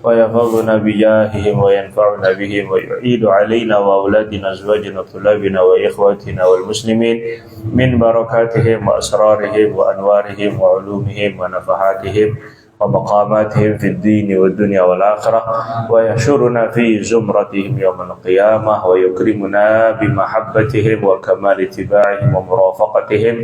ويحفظنا بجاههم وينفعنا بهم ويعيد علينا وأولادنا أزواجنا وطلابنا وإخواتنا والمسلمين من بركاتهم وأسرارهم وأنوارهم وعلومهم ونفحاتهم ومقاماتهم في الدين والدنيا والآخرة ويحشرنا في زمرتهم يوم القيامة ويكرمنا بمحبتهم وكمال اتباعهم ومرافقتهم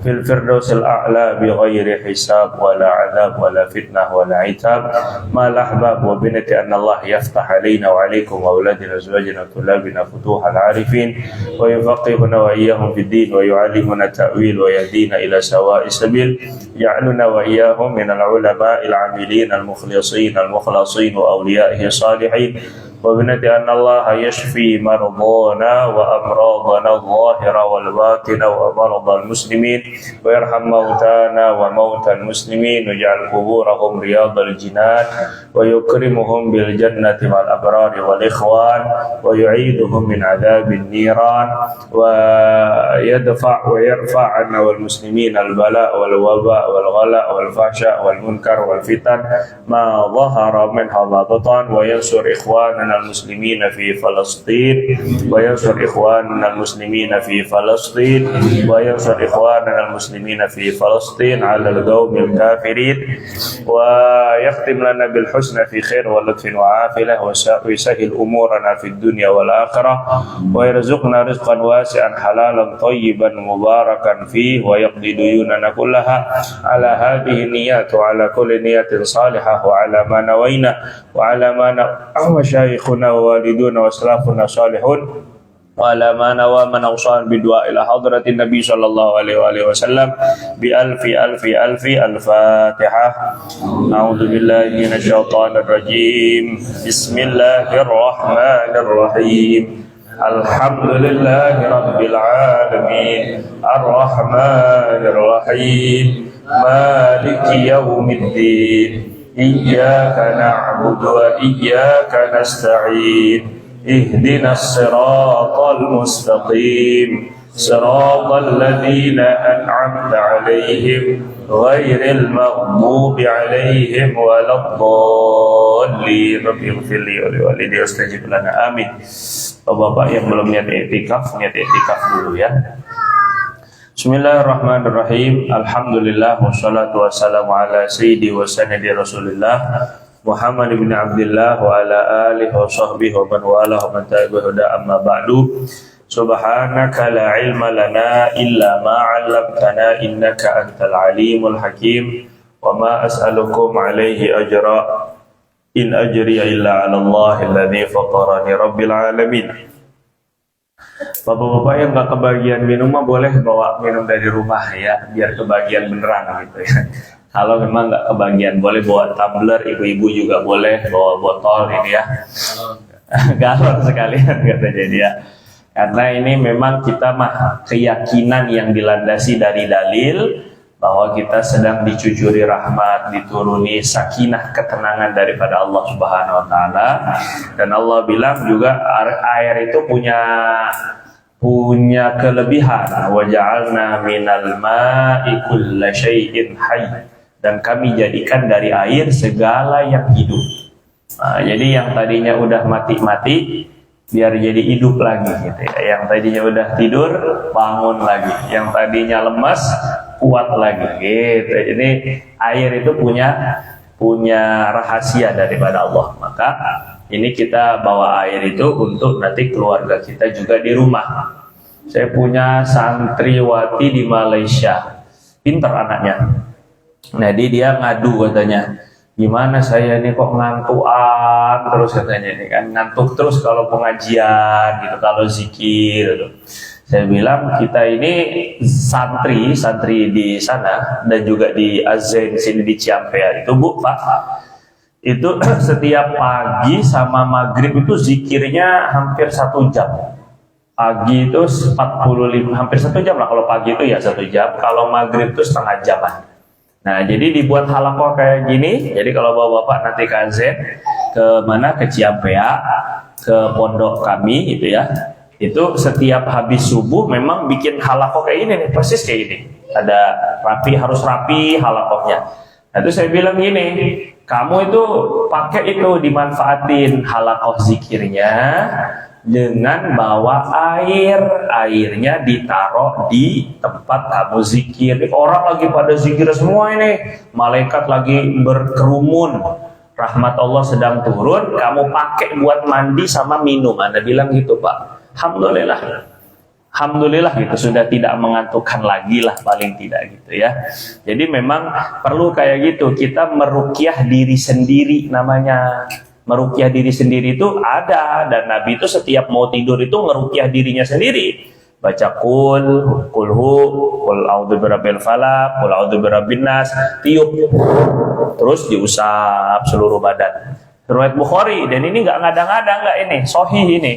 في الفردوس الأعلى بغير حساب ولا عذاب ولا فتنة ولا عتاب مع الأحباب وبنة أن الله يفتح علينا وعليكم وأولادنا أزواجنا وطلابنا فتوح العارفين ويفقهنا وإياهم في الدين ويعلمنا التأويل ويهدينا إلى سواء السبيل يجعلنا وإياهم من العلماء العاملين المخلصين المخلصين وأوليائه الصالحين وبنة أن الله يشفي مرضانا وأمراضنا الظاهرة والباطنة ومرضى المسلمين ويرحم موتانا وموتى المسلمين ويجعل قبورهم رياض الجنان ويكرمهم بالجنة مع الأبرار والإخوان ويعيدهم من عذاب النيران ويرفع عنا والمسلمين البلاء والوباء والغلاء والفحشاء والمنكر والفتن ما ظهر منها ما بطن وينصر إخواننا المسلمين في فلسطين وينصر إخواننا المسلمين في فلسطين وينصر إخواننا المسلمين في فلسطين على القوم الكافرين ويختم لنا بالحسنى في خير ولطف وعافية ويسهل أمورنا في الدنيا والآخرة ويرزقنا رزقا واسعا حلالا طيبا مباركا فيه ويقضي ديوننا كلها على هذه النيات وعلى كل نية صالحة وعلى ما نوينا وعلى ما مشايخنا ووالدونا وأسلافنا صالحون وعلى ما نوى من أوصانا بدعاء إلى حضرة النبي صلى الله عليه وآله وسلم بألف ألف ألف الفاتحة. أعوذ بالله من الشيطان الرجيم. بسم الله الرحمن الرحيم. الحمد لله رب العالمين الرحمن الرحيم مالك يوم الدين إياك نعبد وإياك نستعين اهدنا الصراط المستقيم صراط الذين أنعمت عليهم غير المغضوب عليهم ولا الضالين رب اغفر لي ولوالدي واستجب لنا آمين. Bapak yang belum niat i'tikaf dulu ya. Bismillahirrahmanirrahim. Alhamdulillah wassalatu wassalamu ala sayyidi wa sanadi Rasulillah Muhammad bin Abdullah wa ala alihi wa sahbihi wa man wala wa man tabi'ahu amma ba'du. Subhanaka la ilma lana illa ma 'allamtana innaka antal alimul hakim wa ma as'alukum alaihi ajra in ajriya illa 'ala Allah alladzi fatarani rabbil alamin. Bapak-bapak yang gak kebagian minum mah boleh bawa minum dari rumah ya, biar kebagian beneran gitu ya. Kalau memang gak kebagian boleh bawa tumbler, ibu-ibu juga boleh bawa botol ini ya. Galon sekalian katanya dia. Karena ini memang kita mah keyakinan yang dilandasi dari dalil bahwa kita sedang dicucuri rahmat, dituruni sakinah, ketenangan daripada Allah Subhanahu wa taala. Dan Allah bilang juga air itu punya kelebihan, wa ja'alna minal ma'i kulla syai'in hayy, dan kami jadikan dari air segala yang hidup. Nah, jadi yang tadinya udah mati-mati biar jadi hidup lagi gitu ya. Yang tadinya udah tidur bangun lagi, yang tadinya lemas kuat lagi gitu. Jadi air itu punya rahasia daripada Allah. Maka ini kita bawa air itu untuk nanti keluarga kita juga di rumah. Saya punya santriwati di Malaysia, pinter anaknya. Jadi dia ngadu katanya, gimana saya ini kok ngantuan terus katanya, ini kan ngantuk terus kalau pengajian gitu, kalau zikir gitu. Saya bilang kita ini santri di sana dan juga di Azen sini di Ciampea itu Bu Pak, itu setiap pagi sama maghrib itu zikirnya hampir 1 jam. Pagi itu 45, hampir 1 jam lah kalau pagi itu ya 1 jam, kalau maghrib itu setengah jaman. Nah jadi dibuat halakoh kayak gini, jadi kalau bapak-bapak nanti ke Azen, ke Ciampea, ke pondok kami gitu ya, itu setiap habis subuh memang bikin halakoh kayak ini nih, persis kayak gini. Ada rapi, harus rapi halakohnya. Nah, itu saya bilang gini, kamu itu pakai itu dimanfaatin halaqah zikirnya dengan bawa airnya ditaruh di tempat kamu zikir. Orang lagi pada zikir semua ini, malaikat lagi berkerumun, rahmat Allah sedang turun, kamu pakai buat mandi sama minum. Anda bilang gitu, Pak. Alhamdulillah gitu, sudah tidak mengantukkan lagi lah paling tidak gitu ya. Jadi memang perlu kayak gitu, kita meruqyah diri sendiri namanya. Meruqyah diri sendiri itu ada, dan Nabi itu setiap mau tidur itu ngeruqyah dirinya sendiri. Baca qul a'udzu birabbil falaq, qul a'udzu birabbin nas, tiup. Terus diusap seluruh badan. Riwayat Bukhari, dan ini nggak ngada-ngada, nggak ini, sahih ini.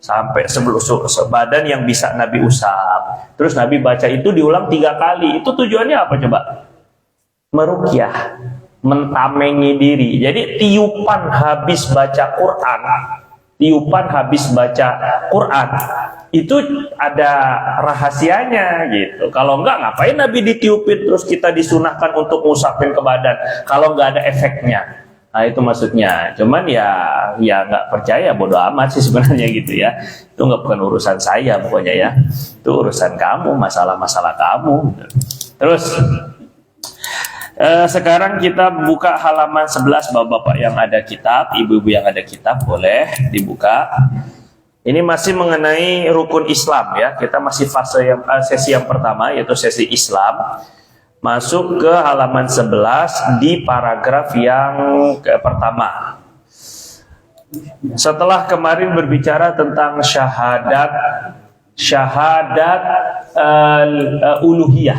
Sampai sebadan yang bisa Nabi usap. Terus Nabi baca itu diulang 3 kali. Itu tujuannya apa coba? Meruqyah, mentamengi diri. Jadi tiupan habis baca Quran, itu ada rahasianya gitu. Kalau enggak, ngapain Nabi ditiupin terus kita disunahkan untuk ngusapin ke badan kalau enggak ada efeknya. Nah, itu maksudnya. Cuman ya nggak percaya, bodoh amat sih sebenarnya gitu ya. Itu bukan urusan saya pokoknya ya. Itu urusan kamu, masalah-masalah kamu. Terus sekarang kita buka halaman 11, bapak-bapak yang ada kitab, ibu-ibu yang ada kitab boleh dibuka. Ini masih mengenai rukun Islam ya. Kita masih sesi yang pertama, yaitu sesi Islam. Masuk ke halaman 11 di paragraf yang pertama. Setelah kemarin berbicara tentang syahadat uluhiyah,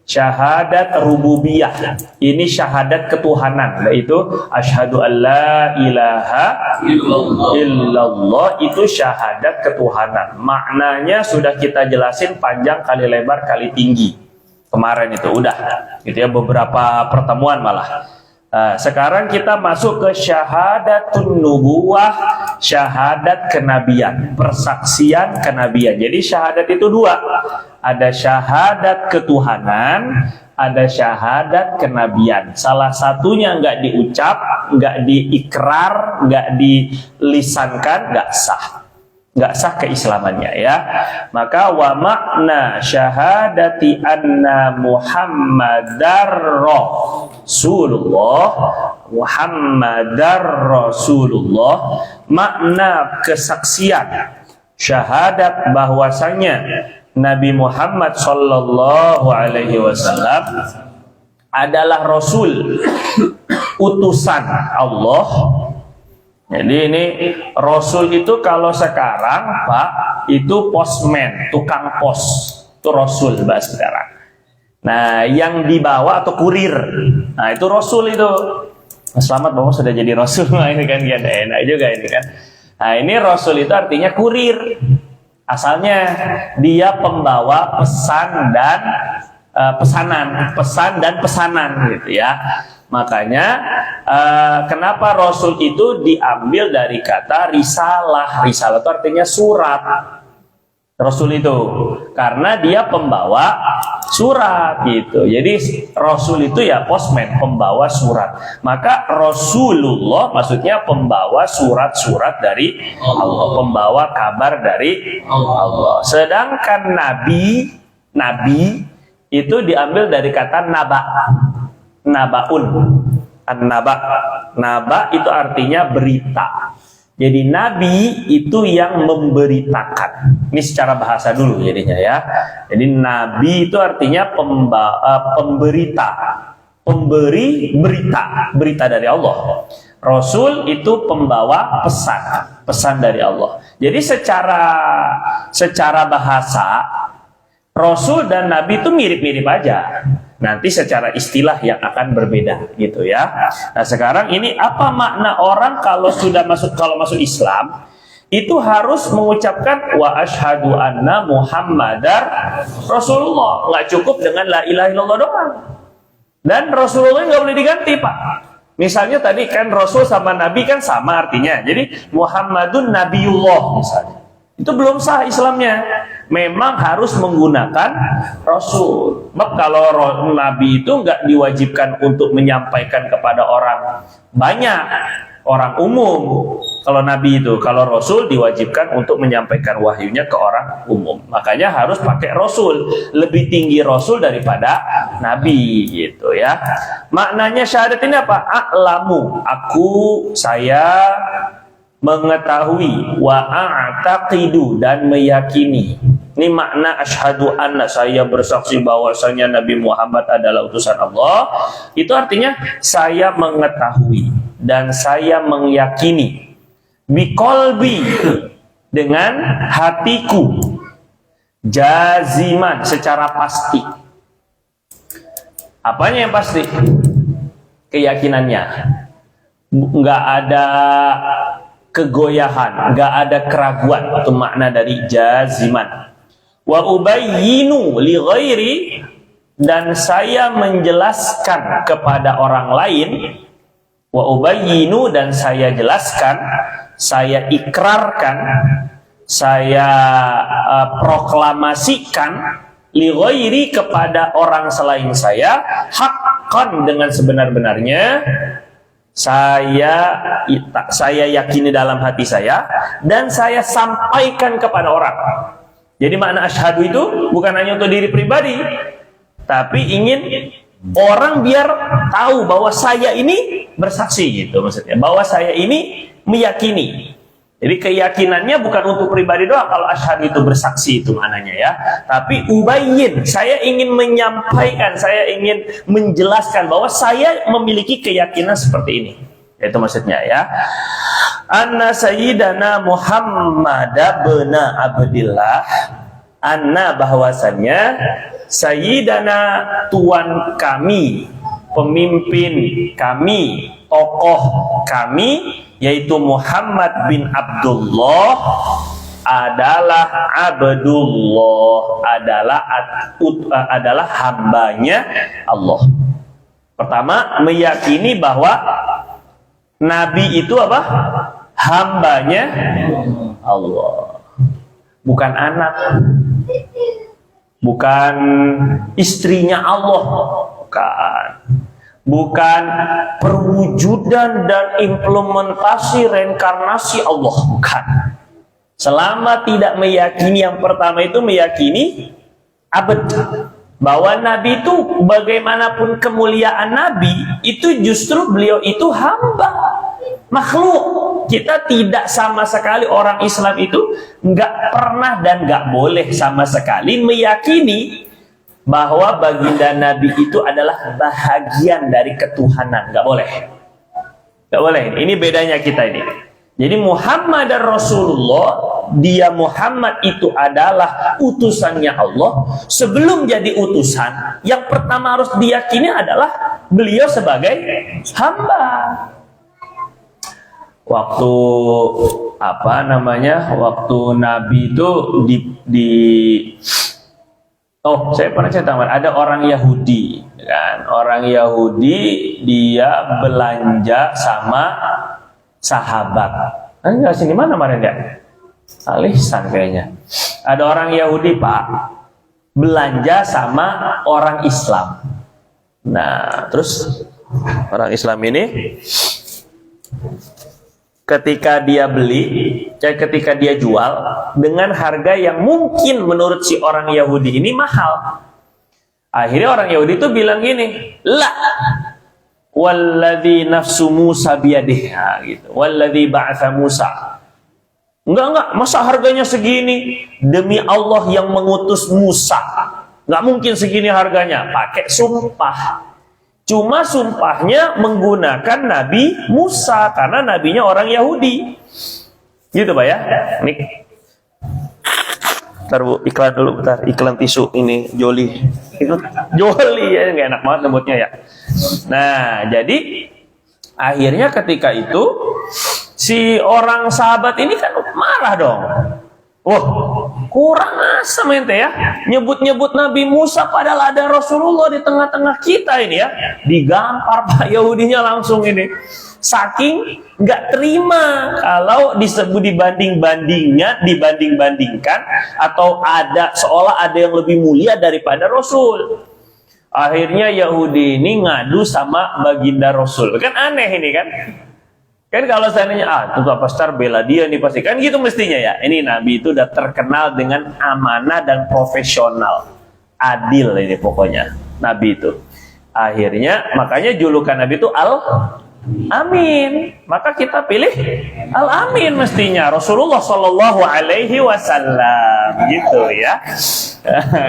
syahadat rububiyah, ini syahadat ketuhanan, yaitu asyhadu alla ilaha illallah, itu syahadat ketuhanan. Maknanya sudah kita jelasin panjang kali lebar kali tinggi kemarin itu udah gitu ya, beberapa pertemuan malah. Sekarang kita masuk ke syahadatun nubuwah, syahadat kenabian, persaksian kenabian. Jadi syahadat itu 2, ada syahadat ketuhanan, ada syahadat kenabian. Salah satunya nggak diucap, nggak diikrar, nggak dilisankan, nggak sah keislamannya ya. Maka wa makna syahadati anna Muhammadar Rasulullah, makna kesaksian syahadat bahwasanya Nabi Muhammad sallallahu alaihi wasallam adalah rasul, utusan Allah. Jadi ini rasul itu kalau sekarang Pak, itu postman, tukang pos, itu rasul bahasa sekarang. Nah, yang dibawa atau kurir, nah itu rasul itu. Selamat Bapak sudah jadi rasul. Nah, ini kan enak juga ini kan. Nah, ini rasul itu artinya kurir. Asalnya dia pembawa pesan dan pesanan gitu ya. Makanya kenapa rasul itu diambil dari kata risalah. Risalah itu artinya surat. Rasul itu karena dia pembawa surat gitu. Jadi rasul itu ya postman, pembawa surat. Maka Rasulullah maksudnya pembawa surat-surat dari Allah, pembawa kabar dari Allah. Sedangkan nabi itu diambil dari kata nabaun. Naba itu artinya berita. Jadi nabi itu yang memberitakan. Ini secara bahasa dulu jadinya ya. Jadi nabi itu artinya pemberita, pemberi berita dari Allah. Rasul itu pembawa pesan dari Allah. Jadi secara bahasa Rasul dan Nabi itu mirip-mirip aja. Nanti secara istilah yang akan berbeda gitu ya. Nah, sekarang ini apa makna orang kalau masuk Islam itu harus mengucapkan wa asyhadu anna Muhammadar Rasulullah. Nggak cukup dengan la ilaha illallah doang. Dan Rasulullah nggak boleh diganti, Pak. Misalnya tadi kan Rasul sama Nabi kan sama artinya. Jadi Muhammadun Nabiullah misalnya. Itu belum sah Islamnya. memang harus menggunakan Rasul. Sebab kalau Nabi itu nggak diwajibkan untuk menyampaikan kepada orang banyak, orang umum. Kalau Nabi itu, kalau Rasul diwajibkan untuk menyampaikan wahyunya ke orang umum. Makanya harus pakai Rasul. Lebih tinggi Rasul daripada Nabi gitu ya. Maknanya syahadat ini apa? A'lamu, saya mengetahui, wa a'taqidu, dan meyakini. Ini makna asyhadu anna, saya bersaksi bahwasanya Nabi Muhammad adalah utusan Allah. Itu artinya saya mengetahui dan saya meyakini. Biqalbi, dengan hatiku. Jaziman, secara pasti. Apanya yang pasti? Keyakinannya. Nggak ada kegoyahan, nggak ada keraguan. Itu makna dari jaziman. Wa ubayyinu li ghairi, dan saya menjelaskan kepada orang lain. Wa ubayyinu, dan saya jelaskan, saya ikrarkan, saya proklamasikan li ghairi, kepada orang selain saya, haqqan, dengan sebenar-benarnya. Saya yakini dalam hati saya, dan saya sampaikan kepada orang. Jadi makna asyhadu itu bukan hanya untuk diri pribadi, tapi ingin orang biar tahu bahwa saya ini bersaksi, gitu maksudnya, bahwa saya ini meyakini. Jadi keyakinannya bukan untuk pribadi doang kalau asyhadu itu bersaksi, itu maknanya ya. Tapi ubayyin, saya ingin menyampaikan, saya ingin menjelaskan bahwa saya memiliki keyakinan seperti ini. Itu maksudnya ya. Anna sayyidana Muhammad bin Abdillah, anna, bahwasannya, sayyidana, tuan kami, pemimpin kami, tokoh kami, yaitu Muhammad bin Abdullah, adalah Abdullah, adalah hambanya Allah. Pertama, meyakini bahwa Nabi itu apa? Hambanya Allah, bukan anak, bukan istrinya Allah, bukan perwujudan dan implementasi reinkarnasi Allah, bukan. Selama tidak meyakini yang pertama itu, meyakini abad, bahwa Nabi itu bagaimanapun kemuliaan Nabi itu justru beliau itu hamba, makhluk. Kita tidak sama sekali, orang Islam itu nggak pernah dan nggak boleh sama sekali meyakini bahwa baginda Nabi itu adalah bahagian dari ketuhanan. Nggak boleh. Nggak boleh. Ini bedanya kita ini. Jadi Muhammad dan Rasulullah, dia Muhammad itu adalah utusannya Allah. Sebelum jadi utusan, yang pertama harus diyakini adalah beliau sebagai hamba. Waktu waktu Nabi itu saya pernah cerita, ada orang Yahudi, kan? Orang Yahudi dia belanja sama sahabat. Enggak, sini mana kemarin ya? Alisan kayaknya. Ada orang Yahudi, Pak, belanja sama orang Islam. Nah, terus orang Islam ini ketika dia jual dengan harga yang mungkin menurut si orang Yahudi ini mahal. Akhirnya orang Yahudi itu bilang gini, la walladzi nafsu Musa biyadihi, gitu. Walladzi ba'atsa Musa. Enggak, masa harganya segini? Demi Allah yang mengutus Musa, enggak mungkin segini harganya. Pakai sumpah. Cuma sumpahnya menggunakan Nabi Musa, karena nabinya orang Yahudi. Gitu Pak ya. Nih. Bentar Bu, iklan dulu bentar. Iklan tisu ini Joli. Joli ya, nggak enak banget nyebutnya ya. Nah, jadi akhirnya ketika itu si orang sahabat ini kan marah dong. Wah, Kurang asam ente ya. Nyebut-nyebut Nabi Musa padahal ada Rasulullah di tengah-tengah kita ini ya. Digampar Pak Yahudinya langsung ini. Saking nggak terima kalau disebut dibandingkan atau seolah ada yang lebih mulia daripada Rasul. Akhirnya Yahudi ini ngadu sama baginda Rasul. Kan aneh ini kan. Kan kalau seandainya tuh pastor bela dia nih pasti kan gitu mestinya ya. Ini Nabi itu udah terkenal dengan amanah dan profesional, adil ini pokoknya Nabi itu. Akhirnya makanya julukan Nabi itu Al-Amin. Maka kita pilih Al-Amin mestinya Rasulullah Shallallahu Alaihi Wasallam gitu ya.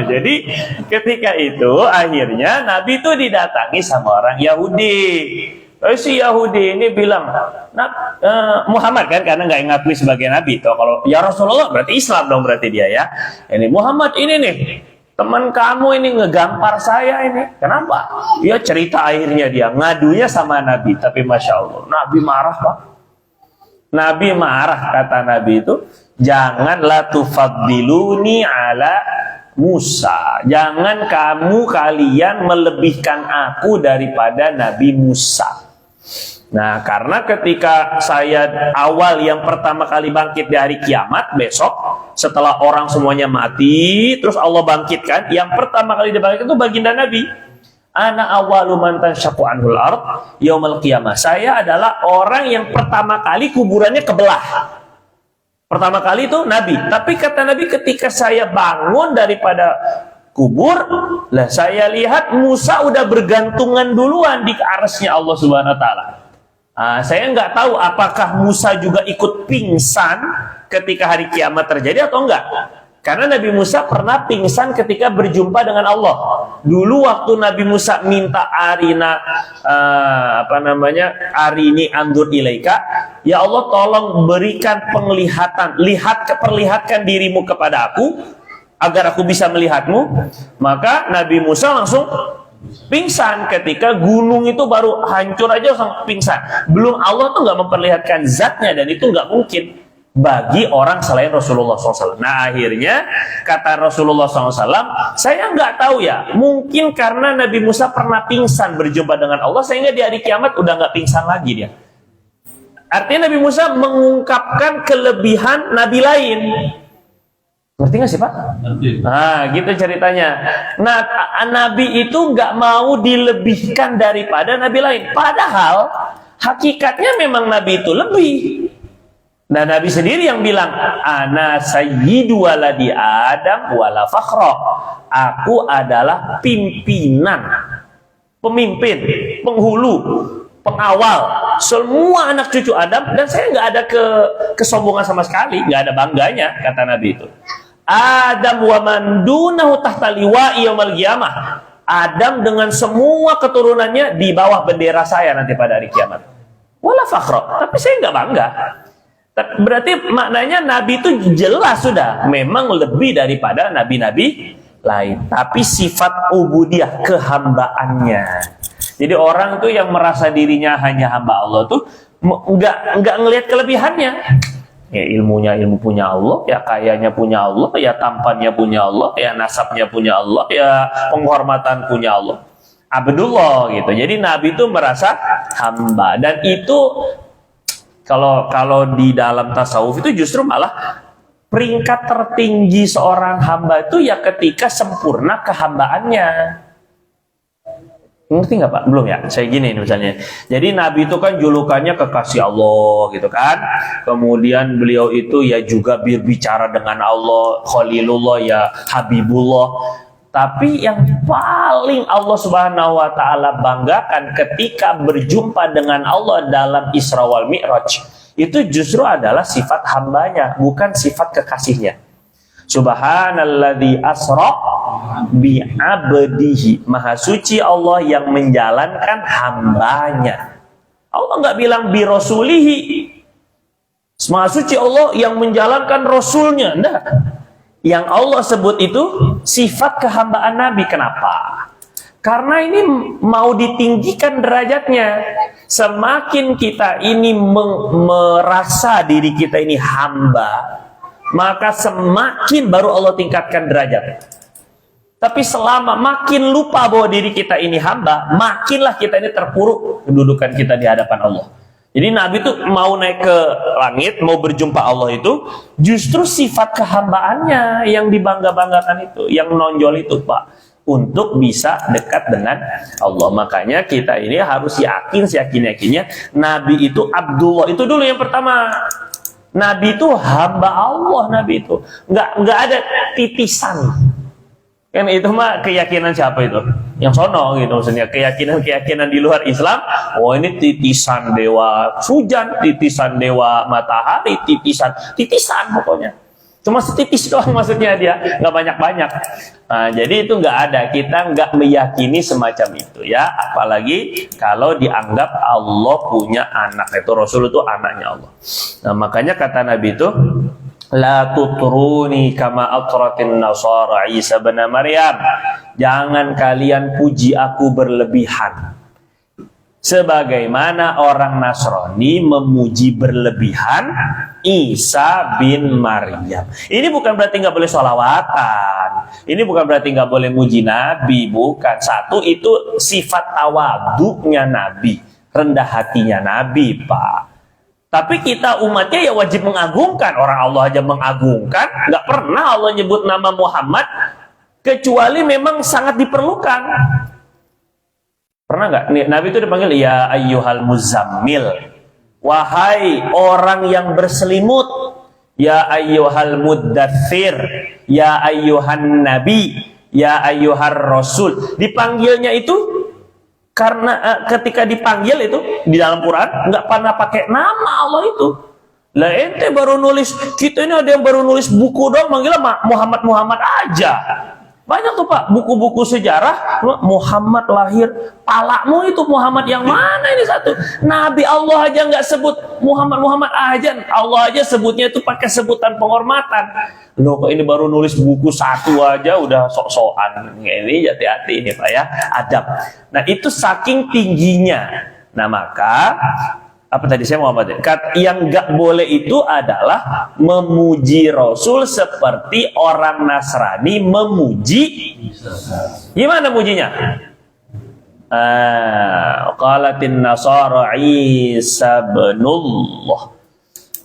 Jadi ketika itu akhirnya Nabi itu didatangi sama orang Yahudi. Si Yahudi ini bilang, Muhammad kan karena nggak ngakui sebagai nabi. Tuh, kalau ya Rasulullah berarti Islam dong berarti dia ya. Ini Muhammad ini nih teman kamu ini ngegampar saya ini. Kenapa? Ya cerita akhirnya dia ngadunya sama Nabi. Tapi masya Allah, Nabi marah Pak. Nabi marah kata Nabi itu, janganlah tufaddiluni ala Musa. Jangan kalian melebihkan aku daripada Nabi Musa. Nah, karena ketika saya awal yang pertama kali bangkit di hari kiamat besok, setelah orang semuanya mati, terus Allah bangkitkan, yang pertama kali dibangkitkan itu baginda Nabi. Ana awalu man tanshaqqu anhul ard yaumil qiyamah. Saya adalah orang yang pertama kali kuburannya kebelah. Pertama kali itu Nabi. Tapi kata Nabi ketika saya bangun daripada kubur, lah saya lihat Musa udah bergantungan duluan di arsy-Nya Allah Subhanahu wa taala. Saya nggak tahu apakah Musa juga ikut pingsan ketika hari kiamat terjadi atau enggak. Karena Nabi Musa pernah pingsan ketika berjumpa dengan Allah. Dulu waktu Nabi Musa minta arini andur ilaika, ya Allah tolong berikan penglihatan, perlihatkan dirimu kepada aku agar aku bisa melihatmu. Maka Nabi Musa langsung pingsan ketika gunung itu baru hancur aja langsung pingsan. Belum Allah tuh nggak memperlihatkan zatnya dan itu nggak mungkin bagi orang selain Rasulullah SAW. Nah akhirnya kata Rasulullah SAW, saya nggak tahu ya, mungkin karena Nabi Musa pernah pingsan berjumpa dengan Allah sehingga di hari kiamat udah nggak pingsan lagi dia. Artinya Nabi Musa mengungkapkan kelebihan Nabi lain. Ngerti nggak sih Pak? Nah gitu ceritanya. Nah Nabi itu nggak mau dilebihkan daripada Nabi lain. Padahal hakikatnya memang Nabi itu lebih. Nah Nabi sendiri yang bilang, ana sayyidu waladi Adam wala fakhra. Aku adalah pimpinan, pemimpin, penghulu, pengawal semua anak cucu Adam, dan saya nggak ada kesombongan sama sekali, nggak ada bangganya kata Nabi itu. Adam wa man dunahu tahta liwa'i yaumil qiyamah. Adam dengan semua keturunannya di bawah bendera saya nanti pada hari kiamat. Wala fakhra, tapi saya nggak bangga. Berarti maknanya Nabi itu jelas sudah memang lebih daripada nabi-nabi lain. Tapi sifat ubudiyah, kehambaannya. Jadi orang tuh yang merasa dirinya hanya hamba Allah tuh nggak ngelihat kelebihannya. Ya ilmunya ilmu punya Allah, ya kayanya punya Allah, ya tampannya punya Allah, ya nasabnya punya Allah, ya penghormatan punya Allah. Abdullah gitu. Jadi Nabi itu merasa hamba, dan itu kalau di dalam tasawuf itu justru malah peringkat tertinggi seorang hamba itu ya ketika sempurna kehambaannya. Ngerti nggak Pak? Belum ya? Saya gini misalnya. Jadi Nabi itu kan julukannya kekasih Allah gitu kan. Kemudian beliau itu ya juga berbicara dengan Allah, Khalilullah ya Habibullah. Tapi yang paling Allah Subhanahu wa taala banggakan ketika berjumpa dengan Allah dalam Isra wal Mi'raj, itu justru adalah sifat hambanya, bukan sifat kekasihnya. Subhanalladzi asra bi 'abdihi. Maha suci Allah yang menjalankan hambanya. Allah nggak bilang bi rasulihi. Maha suci Allah yang menjalankan rasulnya. Enggak. Yang Allah sebut itu sifat kehambaan Nabi. Kenapa? Karena ini mau ditinggikan derajatnya. Semakin kita ini merasa diri kita ini hamba, maka semakin baru Allah tingkatkan derajat. Tapi selama makin lupa bahwa diri kita ini hamba, makinlah kita ini terpuruk kedudukan kita di hadapan Allah. Jadi Nabi itu mau naik ke langit, mau berjumpa Allah itu, justru sifat kehambaannya yang dibangga-banggakan itu, yang menonjol itu, Pak. Untuk bisa dekat dengan Allah. Makanya kita ini harus yakin, seyakin-yakinnya Nabi itu Abdullah. Itu dulu yang pertama. Nabi itu hamba Allah, Nabi itu. Nggak ada titisan. Kan itu mah keyakinan siapa itu? Yang sono gitu maksudnya. Keyakinan di luar Islam. Oh ini titisan dewa hujan, titisan dewa matahari, titisan pokoknya. Cuma setitis doang maksudnya dia, nggak banyak-banyak. Nah, jadi itu nggak ada, kita nggak meyakini semacam itu ya. Apalagi kalau dianggap Allah punya anak, itu Rasul itu anaknya Allah. Nah makanya kata Nabi itu, la tutruni kama atratin nasara Isa bin Maryam. Jangan kalian puji aku berlebihan. Sebagaimana orang Nasrani memuji berlebihan Isa bin Maryam. Ini bukan berarti nggak boleh sholawatan. Ini bukan berarti nggak boleh muji Nabi. Bukan. Satu, itu sifat tawadhu'nya Nabi. Rendah hatinya Nabi, Pak. Tapi kita umatnya ya wajib mengagungkan. Orang Allah aja mengagungkan. Nggak pernah Allah nyebut nama Muhammad. Kecuali memang sangat diperlukan. Pernah nggak? Nabi itu dipanggil ya ayyuhal muzammil, wahai orang yang berselimut, ya ayyuhal muddathir, ya ayyuhan nabi, ya ayyuhar rasul. Dipanggilnya itu karena ketika dipanggil itu di dalam Quran nggak pernah pakai nama Allah itu. Lah ente baru nulis, kita ini ada yang baru nulis buku dong manggilnya Muhammad aja. Banyak tuh Pak, buku-buku sejarah Muhammad lahir, palakmu itu Muhammad yang mana ini satu? Nabi Allah aja nggak sebut Muhammad aja, Allah aja sebutnya itu pakai sebutan penghormatan. Loh kok ini baru nulis buku satu aja udah sok-sokan. Ini hati-hati ini Pak ya, adab. Nah itu saking tingginya. Nah maka apa tadi saya mau apa? Yang nggak boleh itu adalah memuji Rasul seperti orang Nasrani memuji. Gimana mujinya? Qalatin Nasara Isa binullah.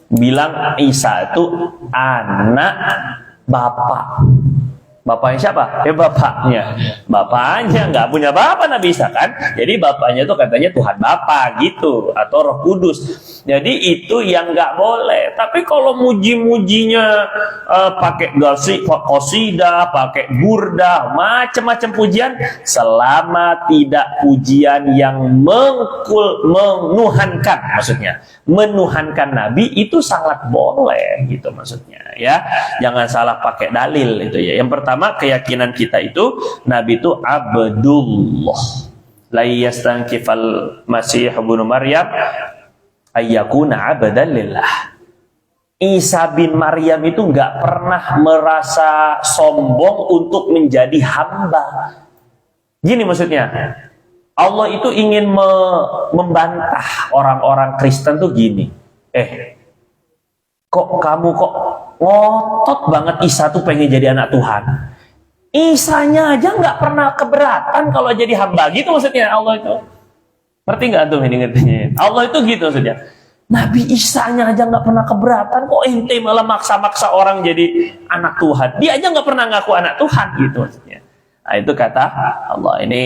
Bilang Isa itu anak bapak. Bapaknya siapa? Bapaknya. Bapaknya nggak punya bapak Nabi Isa kan? Jadi bapaknya itu katanya Tuhan Bapa gitu atau Roh Kudus. Jadi itu yang nggak boleh. Tapi kalau muji-mujinya pakai qasidah, pakai burdah, macam-macam pujian, selama tidak pujian yang menuhankan, maksudnya menuhankan Nabi itu sangat boleh gitu maksudnya ya. Jangan salah pakai dalil itu ya. Yang pertama keyakinan kita itu Nabi itu Abdullah. La yastankifal Masih ibnu Maryam ayyakuna abdan lillah. Isa bin Maryam itu nggak pernah merasa sombong untuk menjadi hamba. Gini maksudnya, Allah itu ingin membantah orang-orang Kristen tuh gini. Kok kamu kok ngotot banget Isa tuh pengen jadi anak Tuhan. Isanya aja nggak pernah keberatan kalau jadi hamba gitu maksudnya Allah itu. Ngerti nggak tuh ini ngertinya? Allah itu gitu maksudnya. Nabi Isanya aja nggak pernah keberatan, kok ente malah maksa-maksa orang jadi anak Tuhan. Dia aja nggak pernah ngaku anak Tuhan gitu maksudnya. Nah itu kata Allah. Ini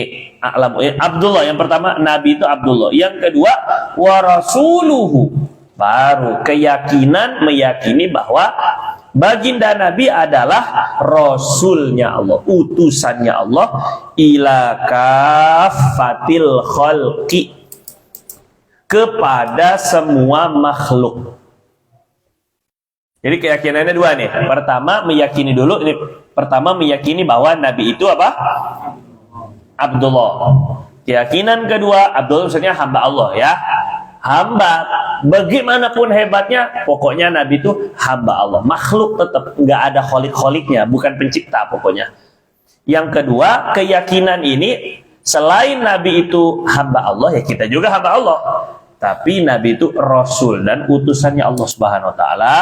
Abdullah yang pertama, Nabi itu Abdullah. Yang kedua wa rasuluhu. Baru keyakinan meyakini bahwa baginda Nabi adalah Rasulnya Allah, utusannya Allah ila kafatil khalqi, kepada semua makhluk. Jadi keyakinannya dua nih. Pertama meyakini dulu ini. Pertama meyakini bahwa Nabi itu apa? Abdullah. Keyakinan kedua, Abdullah maksudnya hamba Allah ya. Hamba, bagaimanapun hebatnya, pokoknya Nabi itu hamba Allah. Makhluk tetap, nggak ada kholik-kholiknya, bukan pencipta pokoknya. Yang kedua, keyakinan ini selain Nabi itu hamba Allah, ya kita juga hamba Allah. Tapi Nabi itu Rasul dan utusannya Allah Subhanahu Wa Taala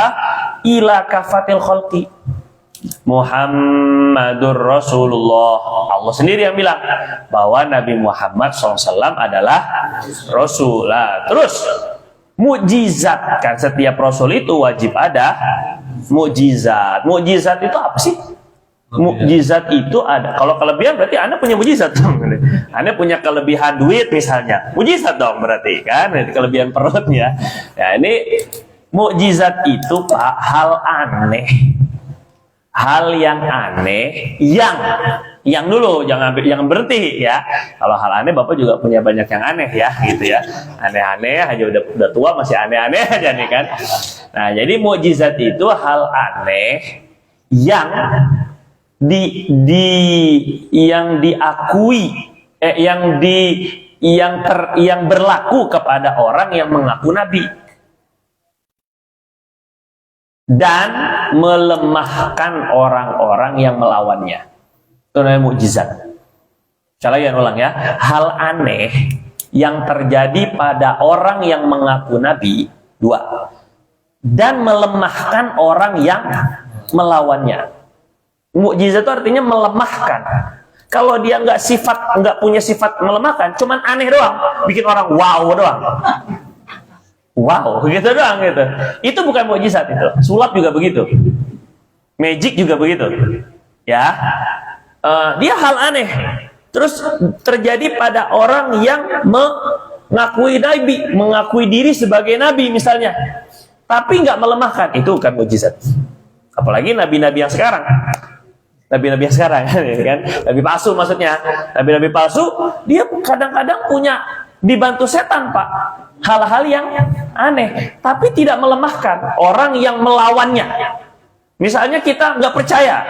ila kafatil khalqi. Muhammadur Rasulullah. Allah sendiri yang bilang bahwa Nabi Muhammad SAW adalah Rasul. Nah, terus mukjizat, kan setiap Rasul itu wajib ada mukjizat. Mukjizat itu apa sih? Mukjizat itu ada. Kalau kelebihan berarti Anda punya mukjizat dong. Anda punya kelebihan duit misalnya, mukjizat dong berarti kan. Kelebihan perutnya. Ya, ini mukjizat itu Pak, hal aneh. Hal yang aneh yang dulu jangan berhenti ya. Kalau hal aneh Bapak juga punya banyak yang aneh ya gitu ya. Aneh-aneh aja udah tua masih aneh-aneh aja nih kan. Nah, jadi mukjizat itu hal aneh yang diakui yang berlaku kepada orang yang mengaku nabi dan melemahkan orang-orang yang melawannya. Itu namanya mukjizat. Saya ulang ya. Hal aneh yang terjadi pada orang yang mengaku nabi, dua, dan melemahkan orang yang melawannya. Mukjizat itu artinya melemahkan. Kalau dia nggak punya sifat melemahkan, cuman aneh doang, bikin orang wow doang. Wow, gitu doang gitu. Itu bukan mukjizat itu. Sulap juga begitu. Magic juga begitu. Ya. Dia hal aneh. Terus terjadi pada orang yang mengakui nabi, mengakui diri sebagai nabi misalnya. Tapi nggak melemahkan, itu bukan mukjizat. Apalagi nabi-nabi yang sekarang. Nabi-nabi yang sekarang kan. Nabi palsu maksudnya. Nabi-nabi palsu dia kadang-kadang punya dibantu setan, Pak. Hal-hal yang aneh, tapi tidak melemahkan orang yang melawannya. Misalnya kita nggak percaya,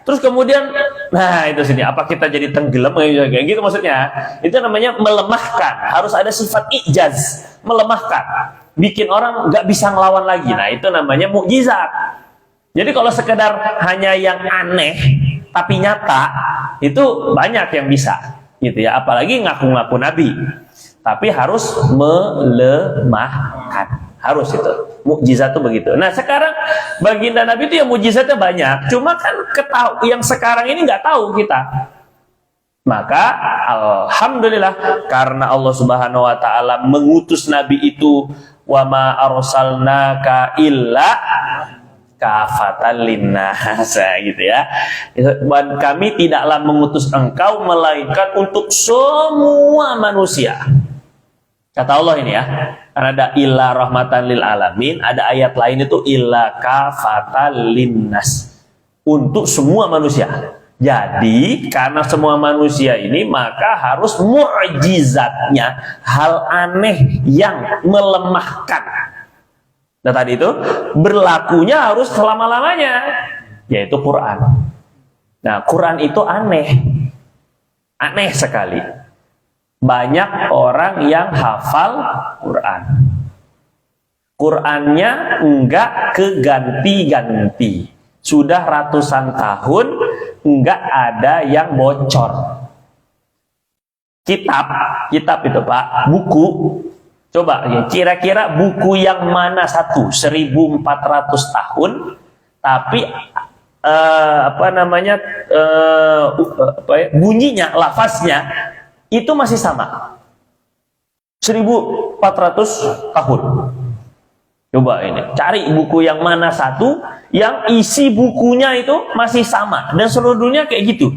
terus kemudian, nah itu sini, apa kita jadi tenggelam kayak gitu maksudnya? Itu namanya melemahkan. Harus ada sifat ijaz, melemahkan, bikin orang nggak bisa ngelawan lagi. Nah itu namanya mukjizat. Jadi kalau sekedar hanya yang aneh tapi nyata, itu banyak yang bisa, gitu ya. Apalagi ngaku-ngaku nabi. Tapi harus melemahkan, harus itu mukjizat itu begitu. Nah sekarang baginda Nabi itu yang mukjizatnya banyak, cuma kan yang sekarang ini nggak tahu kita. Maka alhamdulillah karena Allah Subhanahu Wa Taala mengutus Nabi itu, wa ma arsalnaka illa kafatan linnas, gitu ya. Dan kami tidaklah mengutus engkau melainkan untuk semua manusia. Kata Allah ini ya, karena ada illa rahmatan lil alamin, ada ayat lain itu illa kafatan linnas, untuk semua manusia. Jadi karena semua manusia ini maka harus mukjizatnya hal aneh yang melemahkan. Nah tadi itu berlakunya harus selama-lamanya, yaitu Quran. Nah Quran itu aneh sekali. Banyak orang yang hafal Quran. Qurannya enggak keganti-ganti. Sudah ratusan tahun enggak ada yang bocor. Kitab itu Pak, buku. Coba ya, kira-kira buku yang mana 1400 tahun tapi bunyinya, lafaznya itu masih sama 1400 tahun. Coba ini cari buku yang mana satu yang isi bukunya itu masih sama dan seluruh dunia kayak gitu.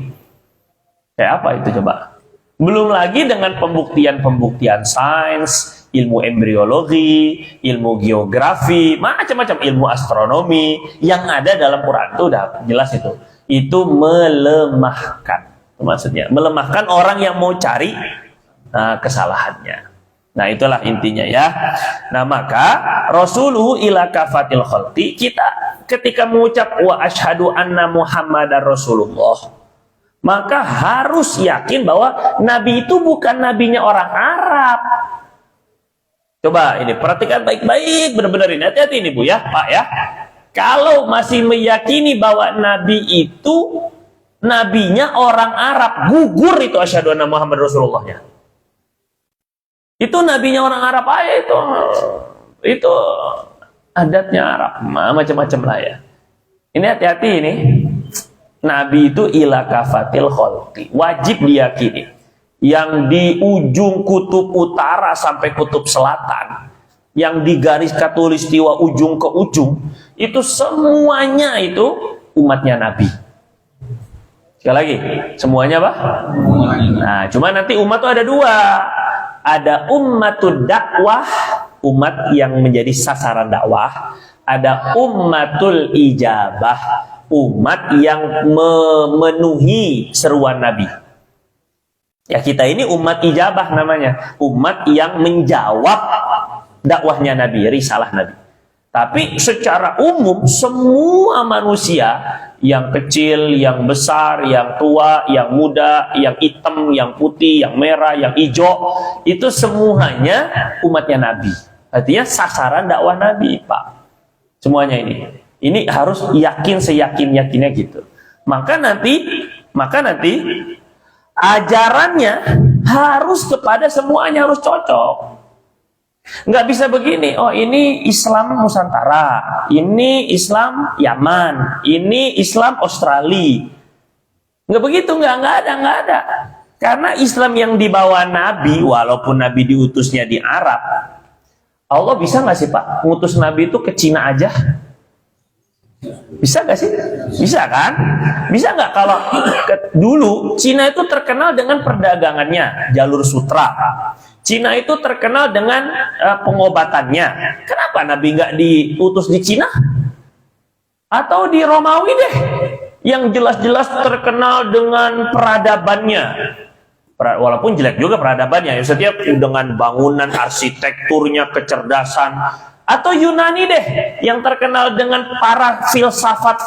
Kayak apa itu coba? Belum lagi dengan pembuktian sains, ilmu embriologi, ilmu geografi, macam-macam ilmu astronomi yang ada dalam Quran itu udah jelas itu. Itu melemahkan. Maksudnya melemahkan orang yang mau cari kesalahannya. Nah itulah intinya ya. Nah maka Rasuluhu ila kafatil khalqi, kita ketika mengucap wa asyhadu anna Muhammadar Rasulullah, maka harus yakin bahwa Nabi itu bukan nabinya orang Arab. Coba ini perhatikan baik-baik, benar-benar ini, hati-hati ini Bu ya Pak ya. Kalau masih meyakini bahwa Nabi itu nabinya orang Arab, gugur itu asyhadu anna Muhammad Rasulullah-nya. Itu nabinya orang Arab aja itu adatnya Arab, macam-macam lah ya. Ini hati-hati ini. Nabi itu ila kafatil khalqi, wajib diyakini. Yang di ujung kutub utara sampai kutub selatan, yang di garis khatulistiwa ujung ke ujung, itu semuanya itu umatnya Nabi. Sekali lagi, semuanya apa? Nah, cuma nanti umat itu ada dua. Ada ummatud dakwah, umat yang menjadi sasaran dakwah. Ada ummatul ijabah, umat yang memenuhi seruan Nabi. Ya, kita ini umat ijabah namanya, umat yang menjawab dakwahnya Nabi, risalah Nabi. Tapi secara umum semua manusia, yang kecil, yang besar, yang tua, yang muda, yang hitam, yang putih, yang merah, yang hijau, itu semuanya umatnya Nabi. Artinya sasaran dakwah Nabi, Pak. Semuanya ini. Ini harus yakin seyakin-yakinnya gitu. Maka nanti ajarannya harus kepada semuanya, harus cocok. Nggak bisa begini, oh ini Islam Nusantara, ini Islam Yaman, ini Islam Australia. Nggak begitu, nggak ada. Karena Islam yang dibawa Nabi, walaupun Nabi diutusnya di Arab, Allah bisa nggak sih Pak, ngutus Nabi itu ke Cina aja? Bisa nggak sih? Bisa kan? Bisa nggak kalau dulu Cina itu terkenal dengan perdagangannya, jalur sutra. Cina itu terkenal dengan pengobatannya. Kenapa Nabi nggak diutus di Cina? Atau di Romawi deh, yang jelas-jelas terkenal dengan peradabannya. Walaupun jelek juga peradabannya, ya setiap dengan bangunan, arsitekturnya, kecerdasan. Atau Yunani deh, yang terkenal dengan para filsafat,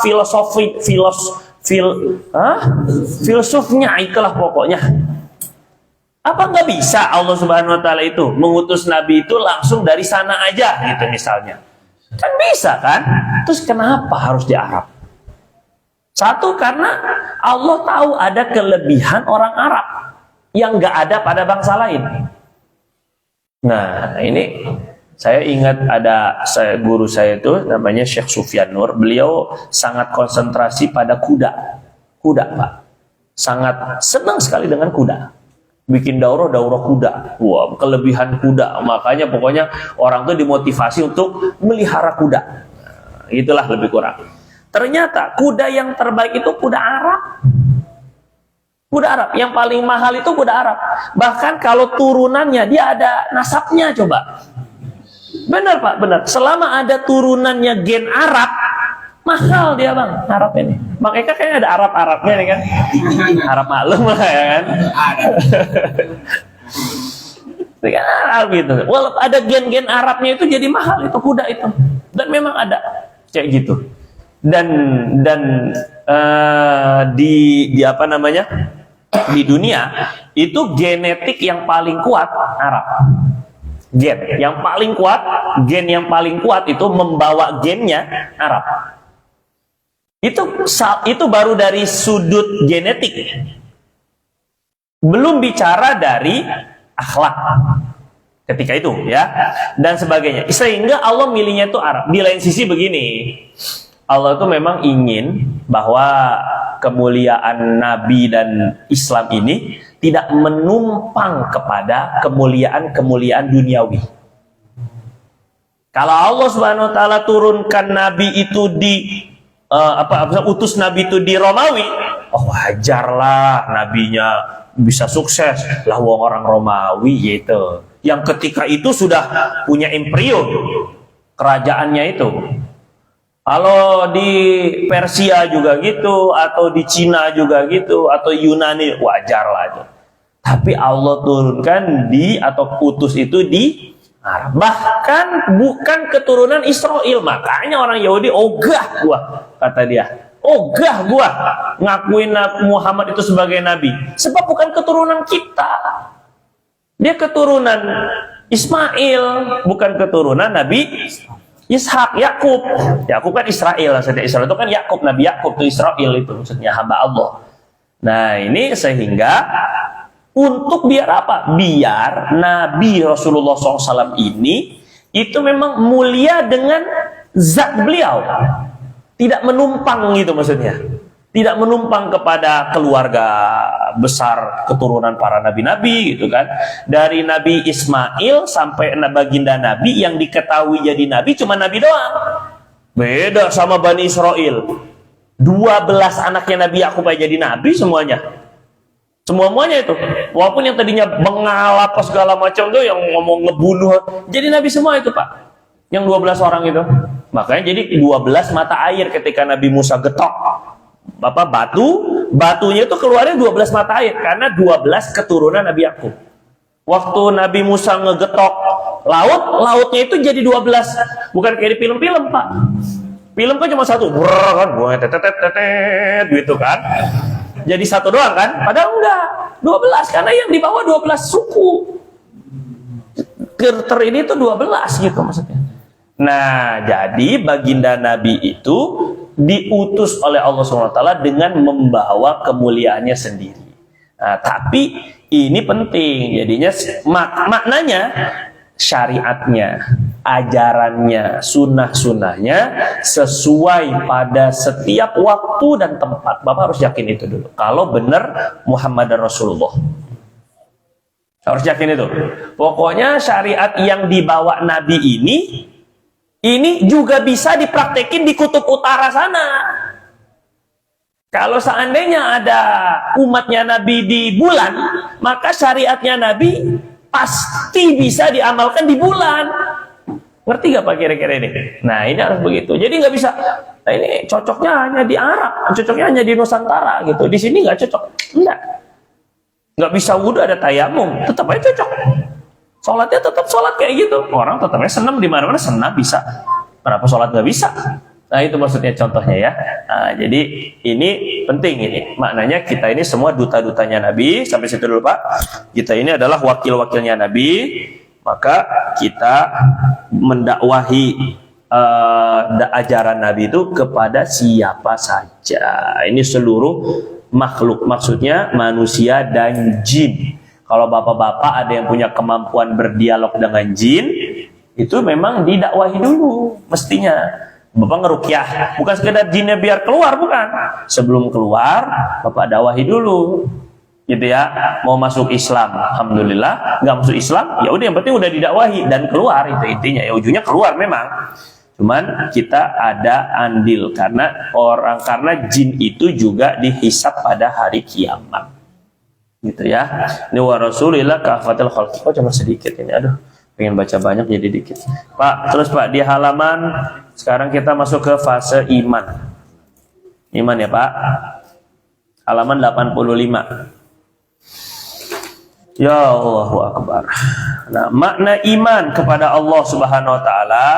filsufnya, itulah pokoknya. Apa nggak bisa Allah Subhanahu Wa Taala itu mengutus Nabi itu langsung dari sana aja gitu misalnya? Kan bisa kan? Terus kenapa harus di Arab? Satu, karena Allah tahu ada kelebihan orang Arab yang nggak ada pada bangsa lain. Nah, ini saya ingat ada guru saya itu namanya Syekh Sufyan Nur. Beliau sangat konsentrasi pada kuda, Pak. Sangat senang sekali dengan kuda. Bikin daurah kuda. Wah, kelebihan kuda. Makanya pokoknya orang tuh dimotivasi untuk melihara kuda. Nah, itulah lebih kurang. Ternyata kuda yang terbaik itu kuda Arab. Kuda Arab. Yang paling mahal itu kuda Arab. Bahkan kalau turunannya dia ada nasabnya, coba. Benar Pak, benar. Selama ada turunannya gen Arab, mahal dia Bang, Arab ini. Makanya kayaknya ada Arab-Arabnya nih kan. Arab maklum lah ya kan. Itu kan Arab gitu. Walaupun ada gen-gen Arabnya itu jadi mahal itu kuda itu. Dan memang ada kayak gitu. Dan di apa namanya? Di dunia itu genetik yang paling kuat Arab. Gen yang paling kuat itu membawa gennya Arab. Itu baru dari sudut genetik. Belum bicara dari akhlak ketika itu ya dan sebagainya. Sehingga Allah milihnya itu Arab. Di lain sisi begini, Allah itu memang ingin bahwa kemuliaan Nabi dan Islam ini tidak menumpang kepada kemuliaan duniawi. Kalau Allah Subhanahu Wa Taala turunkan Nabi itu utus Nabi itu di Romawi, oh wajarlah nabinya bisa sukses lah, wong orang Romawi gitu. Yang ketika itu sudah punya imperium kerajaannya itu. Kalau di Persia juga gitu, atau di Cina juga gitu, atau Yunani, wajar lah itu. Tapi Allah turunkan atau utus itu di Arab. Bahkan bukan keturunan Israel. Makanya orang Yahudi ogah gua, kata dia. Ogah gua ngakuin Muhammad itu sebagai nabi. Sebab bukan keturunan kita. Dia keturunan Ismail, bukan keturunan Nabi Ishak, Yakub. Yakub kan Israel, maksudnya Israel itu kan Yakub, Nabi Yakub itu Israel itu maksudnya hamba Allah. Nah, ini sehingga Untuk biar apa? Biar Nabi Rasulullah SAW ini itu memang mulia dengan zat beliau. Tidak menumpang gitu maksudnya. Tidak menumpang kepada keluarga besar keturunan para nabi-nabi gitu kan. Dari Nabi Ismail sampai baginda Nabi yang diketahui jadi nabi cuma Nabi doang. Beda sama Bani Israel. 12 anaknya Nabi Yakub jadi nabi semuanya. Semuanya itu. Walaupun yang tadinya bengal apa segala macam tuh yang ngomong ngebunuh, jadi nabi semua itu, Pak. Yang 12 orang itu. Makanya jadi 12 mata air ketika Nabi Musa getok batunya itu keluarnya 12 mata air karena 12 keturunan Nabi Yakub. Waktu Nabi Musa ngegetok lautnya itu jadi 12. Bukan kayak di film-film, Pak. Film kan cuma satu, kan, gitu kan. Jadi satu doang kan? Padahal enggak, 12 karena yang di bawah 12 suku. Ini tuh 12 gitu maksudnya. Nah, jadi baginda Nabi itu diutus oleh Allah SWT dengan membawa kemuliaannya sendiri. Nah, tapi ini penting, jadinya maknanya syariatnya, ajarannya, sunnah-sunnahnya sesuai pada setiap waktu dan tempat. Bapak harus yakin itu dulu. Kalau benar Muhammad Rasulullah, harus yakin itu. Pokoknya syariat yang dibawa Nabi ini juga bisa dipraktekin di kutub utara sana. Kalau seandainya ada umatnya Nabi di bulan, maka syariatnya Nabi pasti bisa diamalkan di bulan. Ngerti gak Pak kira-kira ini? Nah ini harus begitu. Jadi nggak bisa, nah ini cocoknya hanya di Arab, cocoknya hanya di Nusantara gitu. Di sini nggak cocok. Enggak. Nggak bisa wudhu ada tayamum, tetap aja cocok. Sholatnya tetap sholat kayak gitu. Orang tetapnya senam di mana-mana senam bisa. Kenapa sholat nggak bisa? Nah itu maksudnya contohnya ya. Nah, jadi ini penting ini. Maknanya kita ini semua duta-dutanya Nabi. Sampai situ dulu Pak. Kita ini adalah wakil-wakilnya Nabi. Maka kita mendakwahi ajaran Nabi itu kepada siapa saja. Ini seluruh makhluk. Maksudnya manusia dan jin. Kalau bapak-bapak ada yang punya kemampuan berdialog dengan jin, itu memang didakwahi dulu mestinya. Bapak ngerukyah, bukan sekedar jinnya biar keluar, bukan. Sebelum keluar, bapak dakwahi dulu, gitu ya. Mau masuk Islam, alhamdulillah. Nggak masuk Islam, ya udah yang penting udah didakwahi dan keluar itu intinya. Ya ujungnya keluar memang. Cuman kita ada andil karena jin itu juga dihisab pada hari kiamat. Gitu ya. Ini wa rasulillah kafatul khalqi. Oh cuma sedikit ini. Aduh, pengen baca banyak jadi dikit. Pak, terus Pak di halaman sekarang kita masuk ke fase iman. Iman ya, Pak. Halaman 85. Ya Allahu Akbar. Nah, makna iman kepada Allah Subhanahu wa taala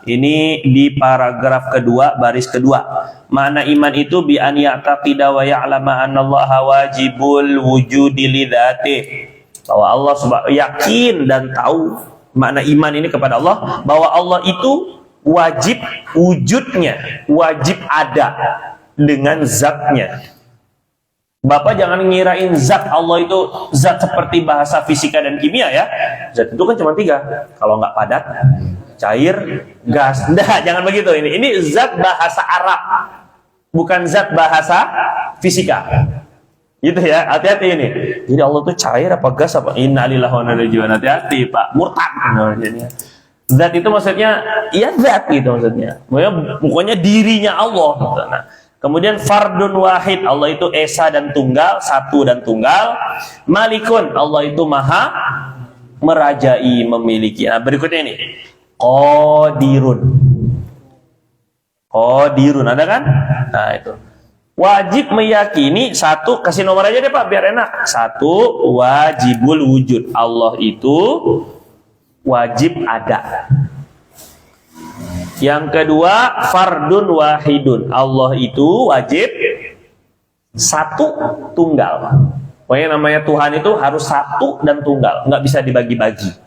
ini di paragraf kedua, baris kedua. Makna iman itu bi an ya'taqida wa ya'lama annallaha wajibul wujudi li dzatihi. Bahwa Allah yakin dan tahu, makna iman ini kepada Allah bahwa Allah itu wajib wujudnya, wajib ada dengan zatnya. Bapak jangan ngirain zat Allah itu zat seperti bahasa fisika dan kimia ya. Zat itu kan cuma 3. Kalau nggak padat, cair, gas. Nah, jangan begitu. Ini zat bahasa Arab, bukan zat bahasa fisika. Gitu ya, hati-hati ini. Jadi Allah itu cair apa gas apa? Innalillahi wa inna ilaihi raji'un. Hati-hati Pak, murtad. Zat itu maksudnya, ya zat gitu maksudnya. Pokoknya dirinya Allah. Gitu. Nah, kemudian fardun wahid, Allah itu esa dan tunggal, satu dan tunggal. Malikun, Allah itu maha merajai, memiliki. Nah, berikutnya ini. Qadirun. Qadirun, ada kan? Nah, itu. Wajib meyakini, satu, kasih nomor aja deh Pak, biar enak. Satu, wajibul wujud. Allah itu wajib ada. Yang kedua, fardun wahidun. Allah itu wajib satu tunggal. Pokoknya namanya Tuhan itu harus satu dan tunggal, nggak bisa dibagi-bagi.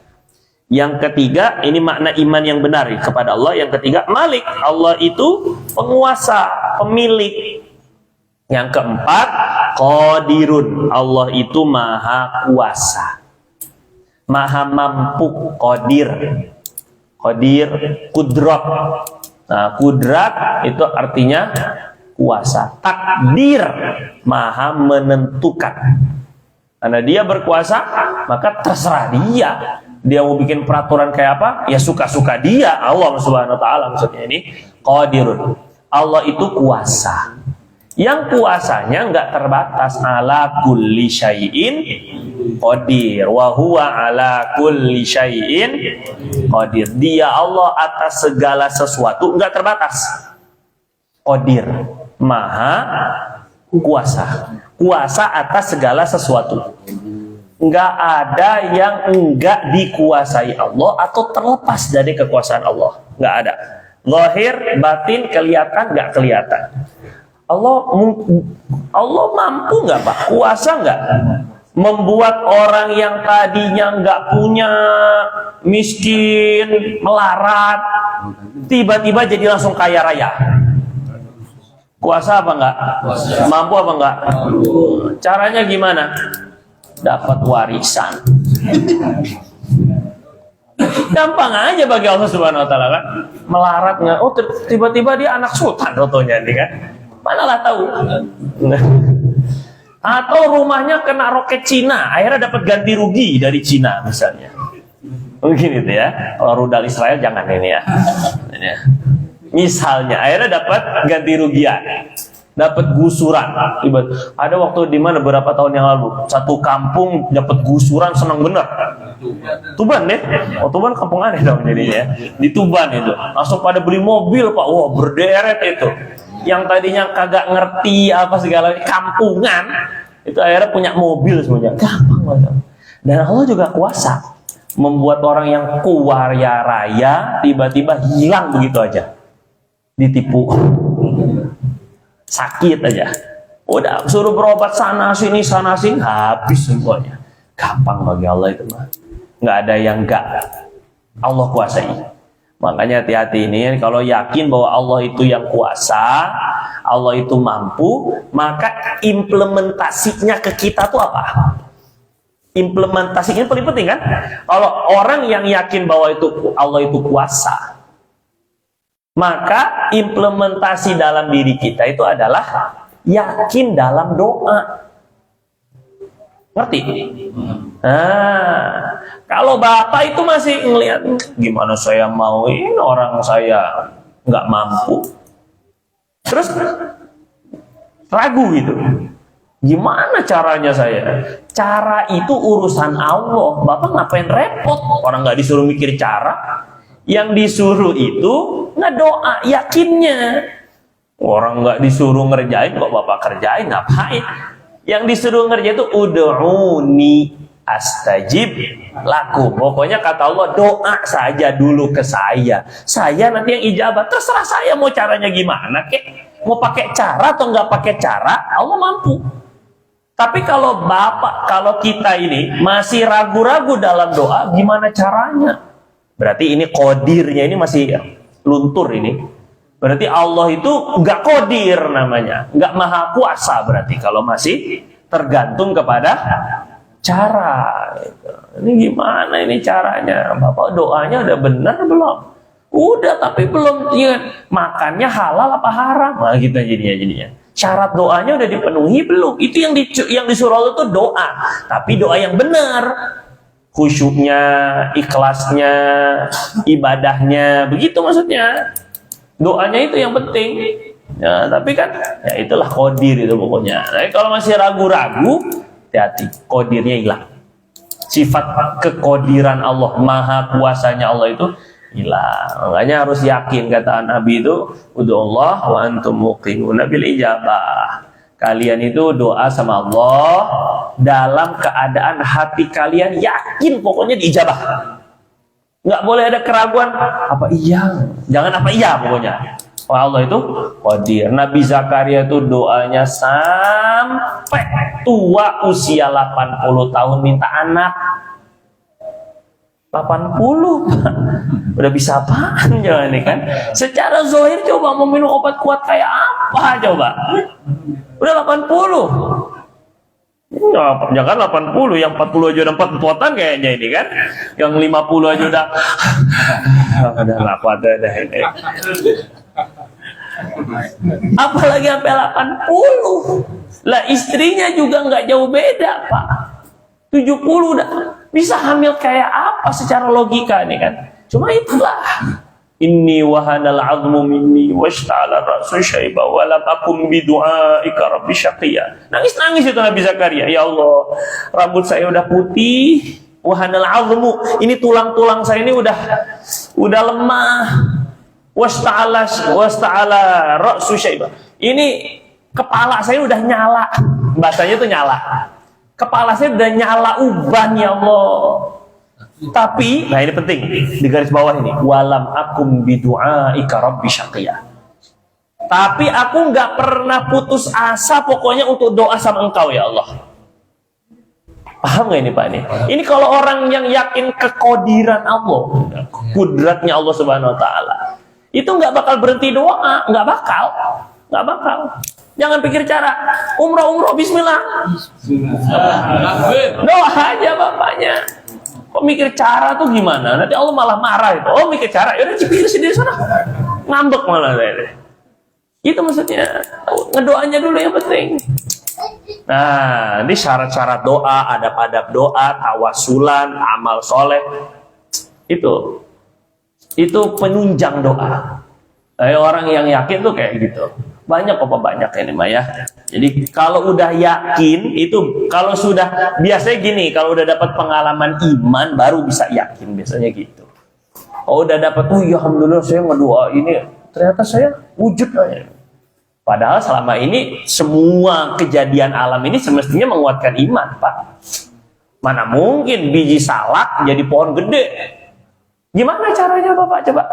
Yang ketiga, ini makna iman yang benar kepada Allah. Yang ketiga, Malik. Allah itu penguasa, pemilik. Yang keempat, qadirun. Allah itu maha kuasa, maha mampu. Qadir, qadir, kudrat. Nah, kudrat itu artinya kuasa. Takdir, maha menentukan. Karena dia berkuasa, maka terserah dia. Dia mau bikin peraturan kayak apa, ya suka-suka dia. Allah Subhanahu wa ta'ala maksudnya ini qadirun. Allah itu kuasa. Yang kuasanya enggak terbatas. Ala kulli syai'in qadir. Wa huwa ala kulli syai'in qadir. Dia Allah atas segala sesuatu enggak terbatas. Qadir, maha kuasa. Kuasa atas segala sesuatu. Enggak ada yang enggak dikuasai Allah atau terlepas dari kekuasaan Allah. Enggak ada. Zahir, batin, kelihatan, enggak kelihatan. Allah mampu enggak, Pak? Kuasa enggak? Membuat orang yang tadinya enggak punya, miskin, melarat, tiba-tiba jadi langsung kaya raya. Kuasa apa enggak? Mampu apa enggak? Caranya gimana? Dapat warisan. Gampang aja bagi Allah Subhanahu wa ta'ala kan. Melarat nggak? Oh, tiba-tiba dia anak sultan contohnya nih kan. Manalah tahu. Atau rumahnya kena roket Cina, akhirnya dapat ganti rugi dari Cina misalnya. Mungkin itu ya. Kalau rudal Israel jangan ini ya. Misalnya akhirnya dapat ganti rugian. Dapat gusuran. Ada waktu di mana beberapa tahun yang lalu satu kampung dapat gusuran, senang bener. Tuban deh. Oh, Tuban kampung aneh dong jadinya. Di Tuban itu langsung pada beli mobil, Pak. Wah, berderet itu. Yang tadinya kagak ngerti apa segala kampungan itu akhirnya punya mobil semuanya. Gampang banget. Dan Allah juga kuasa membuat orang yang kaya raya tiba-tiba hilang begitu aja. Ditipu. Sakit aja, udah suruh berobat sana sini habis semuanya. Gampang bagi Allah itu mah, nggak ada yang nggak Allah kuasai. Makanya hati-hati ini, kalau yakin bahwa Allah itu yang kuasa, Allah itu mampu, maka implementasinya ke kita tuh apa? Implementasinya paling penting kan? Kalau orang yang yakin bahwa itu Allah itu kuasa, maka implementasi dalam diri kita itu adalah yakin dalam doa. Ngerti? Nah, kalau bapak itu masih ngelihat, gimana saya mauin orang saya nggak mampu, terus ragu gitu. Gimana caranya saya? Cara itu urusan Allah. Bapak ngapain repot? Orang nggak disuruh mikir cara. Yang disuruh itu ngedoa, yakinnya. Orang nggak disuruh ngerjain kok bapak kerjain, ngapain? Yang disuruh ngerjain itu ud'uni astajib lakum. Pokoknya kata Allah, doa saja dulu ke saya nanti yang ijabah. Terserah saya mau caranya gimana kek. Mau pakai cara atau nggak pakai cara, Allah mampu. Tapi kalau kalau kita ini masih ragu-ragu dalam doa, gimana caranya? Berarti ini qadirnya ini masih luntur ini. Berarti Allah itu nggak qadir namanya, nggak maha kuasa berarti kalau masih tergantung kepada cara. Ini gimana ini caranya? Bapak doanya udah benar belum? Udah tapi belum ingat makannya halal apa haram? Nah gitu jadinya. Syarat doanya udah dipenuhi belum? Itu yang disuruh Allah itu doa, tapi doa yang benar. Khusyuknya, ikhlasnya, ibadahnya, begitu maksudnya. Doanya itu yang penting. Ya, tapi kan, ya itulah qadir itu pokoknya. Nah, kalau masih ragu-ragu, hati-hati, qadirnya hilang. Sifat kekodiran Allah, maha kuasanya Allah itu hilang. Makanya harus yakin, kata Nabi itu, ud'ullah wa antum muqinuna bil ijabah. Kalian itu doa sama Allah dalam keadaan hati kalian yakin pokoknya diijabah. Nggak boleh ada keraguan. Apa iya? Jangan apa iya pokoknya. Oh, Allah itu qadir. Nabi Zakaria itu doanya sampai tua usia 80 tahun minta anak. 80 udah bisa apaan jangan nih kan? Secara zahir coba mau minum obat kuat kayak apa coba? Udah 80 Jangan 80, yang 40 aja udah empot-empotan kayaknya ini kan. Yang 50 aja udah nggak kuat dah ini. Apalagi sampai 80. Lah istrinya juga nggak jauh beda, Pak. 70 udah bisa hamil kayak apa secara logika nih kan. Cuma itulah. Inni wahanal 'azmu minni washta'ala ra'su syaiba wa lam akum bi du'aika rabbi syaqiya. Nangis-nangis itu Nabi Zakaria, ya Allah, rambut saya udah putih, wahanal 'azmu, ini tulang-tulang saya ini udah lemah. Washta'ala ra'su syaiba. Ini kepala saya udah nyala. Bahasanya tuh nyala. Kepala saya udah nyala uban, ya Allah. Tapi, nah ini penting di garis bawah ini, walam akum bidu'aika rabbi syaqiyah. Tapi aku nggak pernah putus asa pokoknya untuk doa sama engkau ya Allah. Paham nggak ini Pak ini? Ini kalau orang yang yakin kekodiran Allah, kudratnya Allah Subhanahu Wa Taala, itu nggak bakal berhenti doa, nggak bakal. Jangan pikir cara umroh Bismillah. Doa aja bapaknya. Kok mikir cara tuh gimana? Nanti Allah malah marah itu. Oh mikir cara, ya udah pikir sendiri sana. Ngambek malah deh. Itu maksudnya. Ngedoanya dulu yang penting. Nah, ini syarat-syarat doa, adab-adab doa, tawasulan, amal soleh. Itu penunjang doa. Orang yang yakin tuh kayak gitu. Banyak ini Mah ya. Jadi kalau udah yakin itu, kalau sudah biasanya gini, kalau udah dapat pengalaman iman baru bisa yakin biasanya gitu. Oh udah dapat, oh ya alhamdulillah saya ngedoa ini ternyata saya wujud aja. Padahal selama ini semua kejadian alam ini semestinya menguatkan iman, Pak. Mana mungkin biji salak jadi pohon gede? Gimana caranya Bapak coba?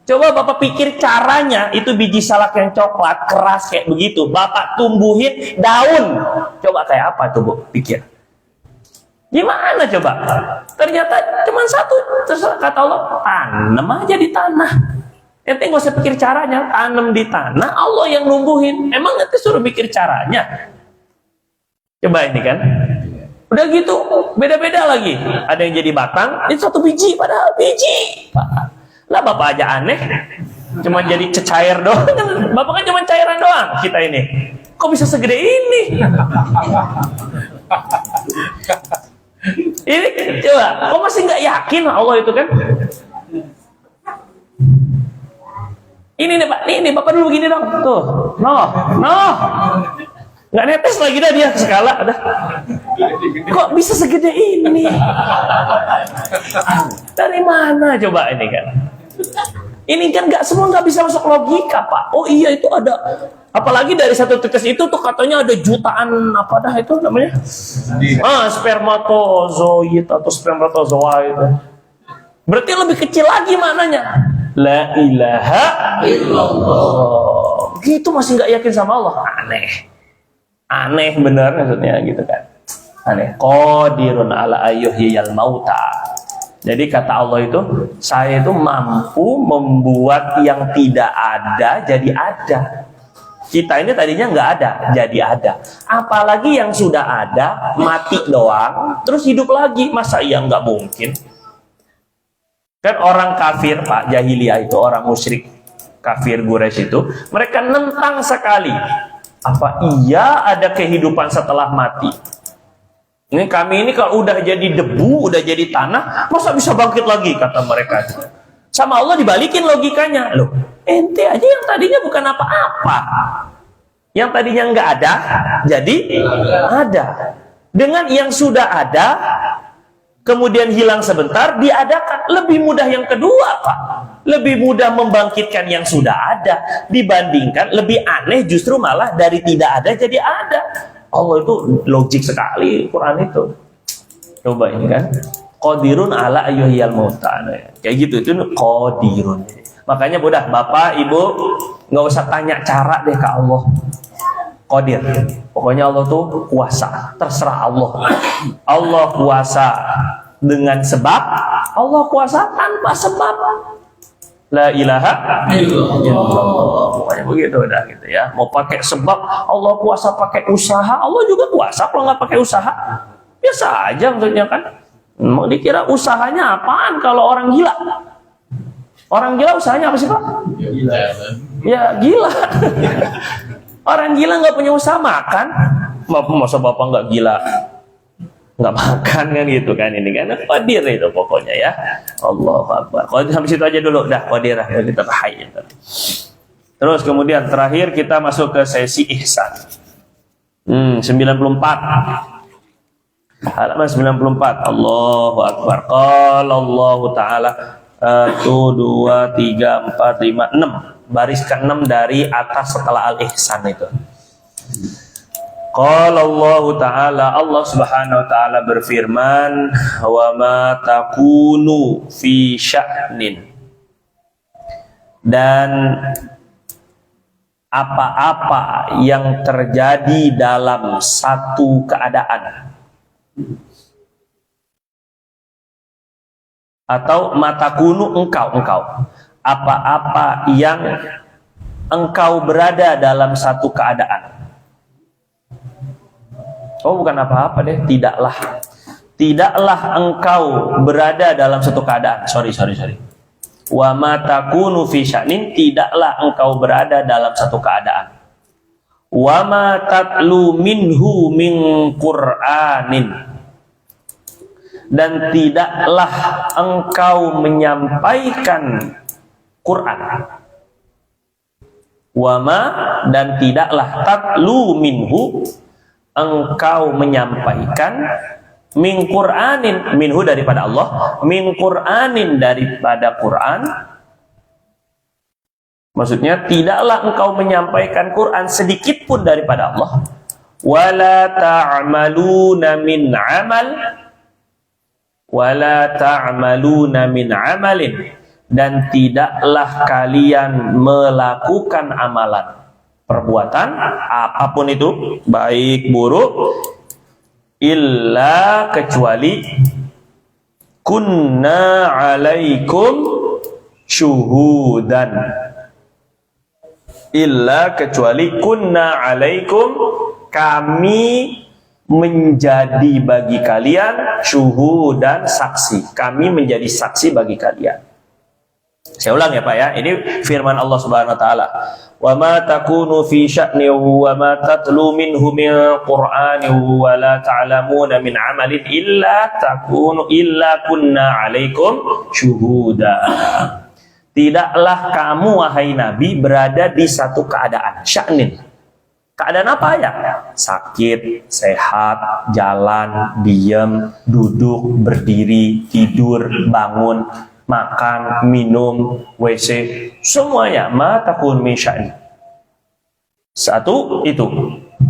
Coba Bapak pikir caranya, itu biji salak yang coklat, keras kayak begitu. Bapak tumbuhin daun. Coba kayak apa tuh Bu? Pikir. Gimana coba? Ternyata cuma satu. Terus kata Allah, tanam aja di tanah. Nanti nggak usah pikir caranya. Tanam di tanah, Allah yang numbuhin. Emang nanti suruh pikir caranya? Coba ini kan. Udah gitu, beda-beda lagi. Ada yang jadi batang, ini satu biji, padahal biji. Lah Bapak aja aneh, cuma jadi cecair doang. Bapak kan cuma cairan doang. Kita ini, kok bisa segede ini? Ini coba, kok masih nggak yakin Allah itu kan? Ini nih Pak, nih Bapak dulu begini dong, tuh, nggak netes lagi dah dia skala, dah. Kok bisa segede ini? Dari mana coba ini kan? Ini kan nggak bisa masuk logika Pak. Oh iya itu ada, apalagi dari satu tetes itu tuh katanya ada jutaan apa dah itu namanya? Spermatozoid atau spermatozoa itu. Berarti lebih kecil lagi maknanya. La ilaha illallah. Gitu masih nggak yakin sama Allah. Aneh bener maksudnya gitu kan. Aneh. Qadirun ala ayyuhiyal mauta. Jadi kata Allah itu, saya itu mampu membuat yang tidak ada jadi ada. Kita ini tadinya nggak ada, jadi ada. Apalagi yang sudah ada, mati doang, terus hidup lagi. Masa iya nggak mungkin? Kan orang kafir, Pak, jahiliyah itu, orang musyrik, kafir Quraisy itu, mereka nentang sekali. Apa iya ada kehidupan setelah mati? Ini kami ini kalau udah jadi debu, udah jadi tanah, masa bisa bangkit lagi, kata mereka. Sama Allah dibalikin logikanya. Loh, ente aja yang tadinya bukan apa-apa. Yang tadinya nggak ada, jadi ada. Dengan yang sudah ada, kemudian hilang sebentar, diadakan. Lebih mudah yang kedua, Pak. Lebih mudah membangkitkan yang sudah ada, dibandingkan lebih aneh justru malah dari tidak ada jadi ada. Allah itu logik sekali Quran itu. Coba ini kan, qadirun ala ayyuhiyal mauta. Kayak gitu, itu qadirun. Makanya udah Bapak, Ibu nggak usah tanya cara deh ke Allah. Qadir. Pokoknya Allah tuh kuasa, terserah Allah. Allah kuasa dengan sebab, Allah kuasa tanpa sebab. La ilaha illallah. begitu udah gitu ya. Mau pakai sebab Allah kuasa pakai usaha, Allah juga kuasa kalau nggak pakai usaha. Biasa aja maksudnya kan. Mau dikira usahanya apaan kalau orang gila? Orang gila usahanya apa sih Pak? Gila. Ya gila. Orang gila nggak punya usaha makan. Masa Bapak nggak gila? Nggak makan kan gitu kan, ini kan qadir itu pokoknya ya. Allahu Akbar. Kalau sampai situ aja dulu dah qadirah ya, kita bahaya. Terus kemudian terakhir kita masuk ke sesi ihsan. 94. Halaman 94. Allahu Akbar. Qala Allah Ta'ala 1 2 3 4 5 6. Baris ke-6 dari atas setelah al-ihsan itu. Qala Allah Ta'ala, Allah Subhanahu wa Ta'ala berfirman, wa ma takunu fi sya'nin, dan apa-apa yang terjadi dalam satu keadaan, atau matakunu engkau apa-apa yang engkau berada dalam satu keadaan. Oh, bukan apa-apa deh, tidaklah engkau berada dalam satu keadaan. Sorry. Wa ma takunu fi sya'nin, tidaklah engkau berada dalam satu keadaan. Wa ma tatlu minhu min Qur'anin, dan tidaklah engkau menyampaikan Quran. Wa ma, dan tidaklah tatlu minhu, engkau menyampaikan min Qur'anin, minhu daripada Allah, min Qur'anin daripada Quran. Maksudnya tidaklah engkau menyampaikan Quran sedikit pun daripada Allah. Wala ta'maluna min amal, wala ta'maluna min amalin, dan tidaklah kalian melakukan amalan, perbuatan apapun itu, baik buruk, illa kecuali kunna alaikum syuhudan, illa kecuali kunna alaikum, kami menjadi bagi kalian syuhudan, saksi, kami menjadi saksi bagi kalian. Saya ulang ya Pak ya, ini firman Allah Subhanahu wa Ta'ala, wa ma takunu fi sya'ni wa ma tatlu minhu min Qur'ani wa la ta'lamuna min amalin illa kunna alaikum syuhuda. Tidaklah kamu wahai Nabi berada di satu keadaan, sya'nin. Keadaan apa ya? Sakit, sehat, jalan, diam, duduk, berdiri, tidur, bangun, makan, minum, WC, semuanya ma takun min sya'ni. Satu itu,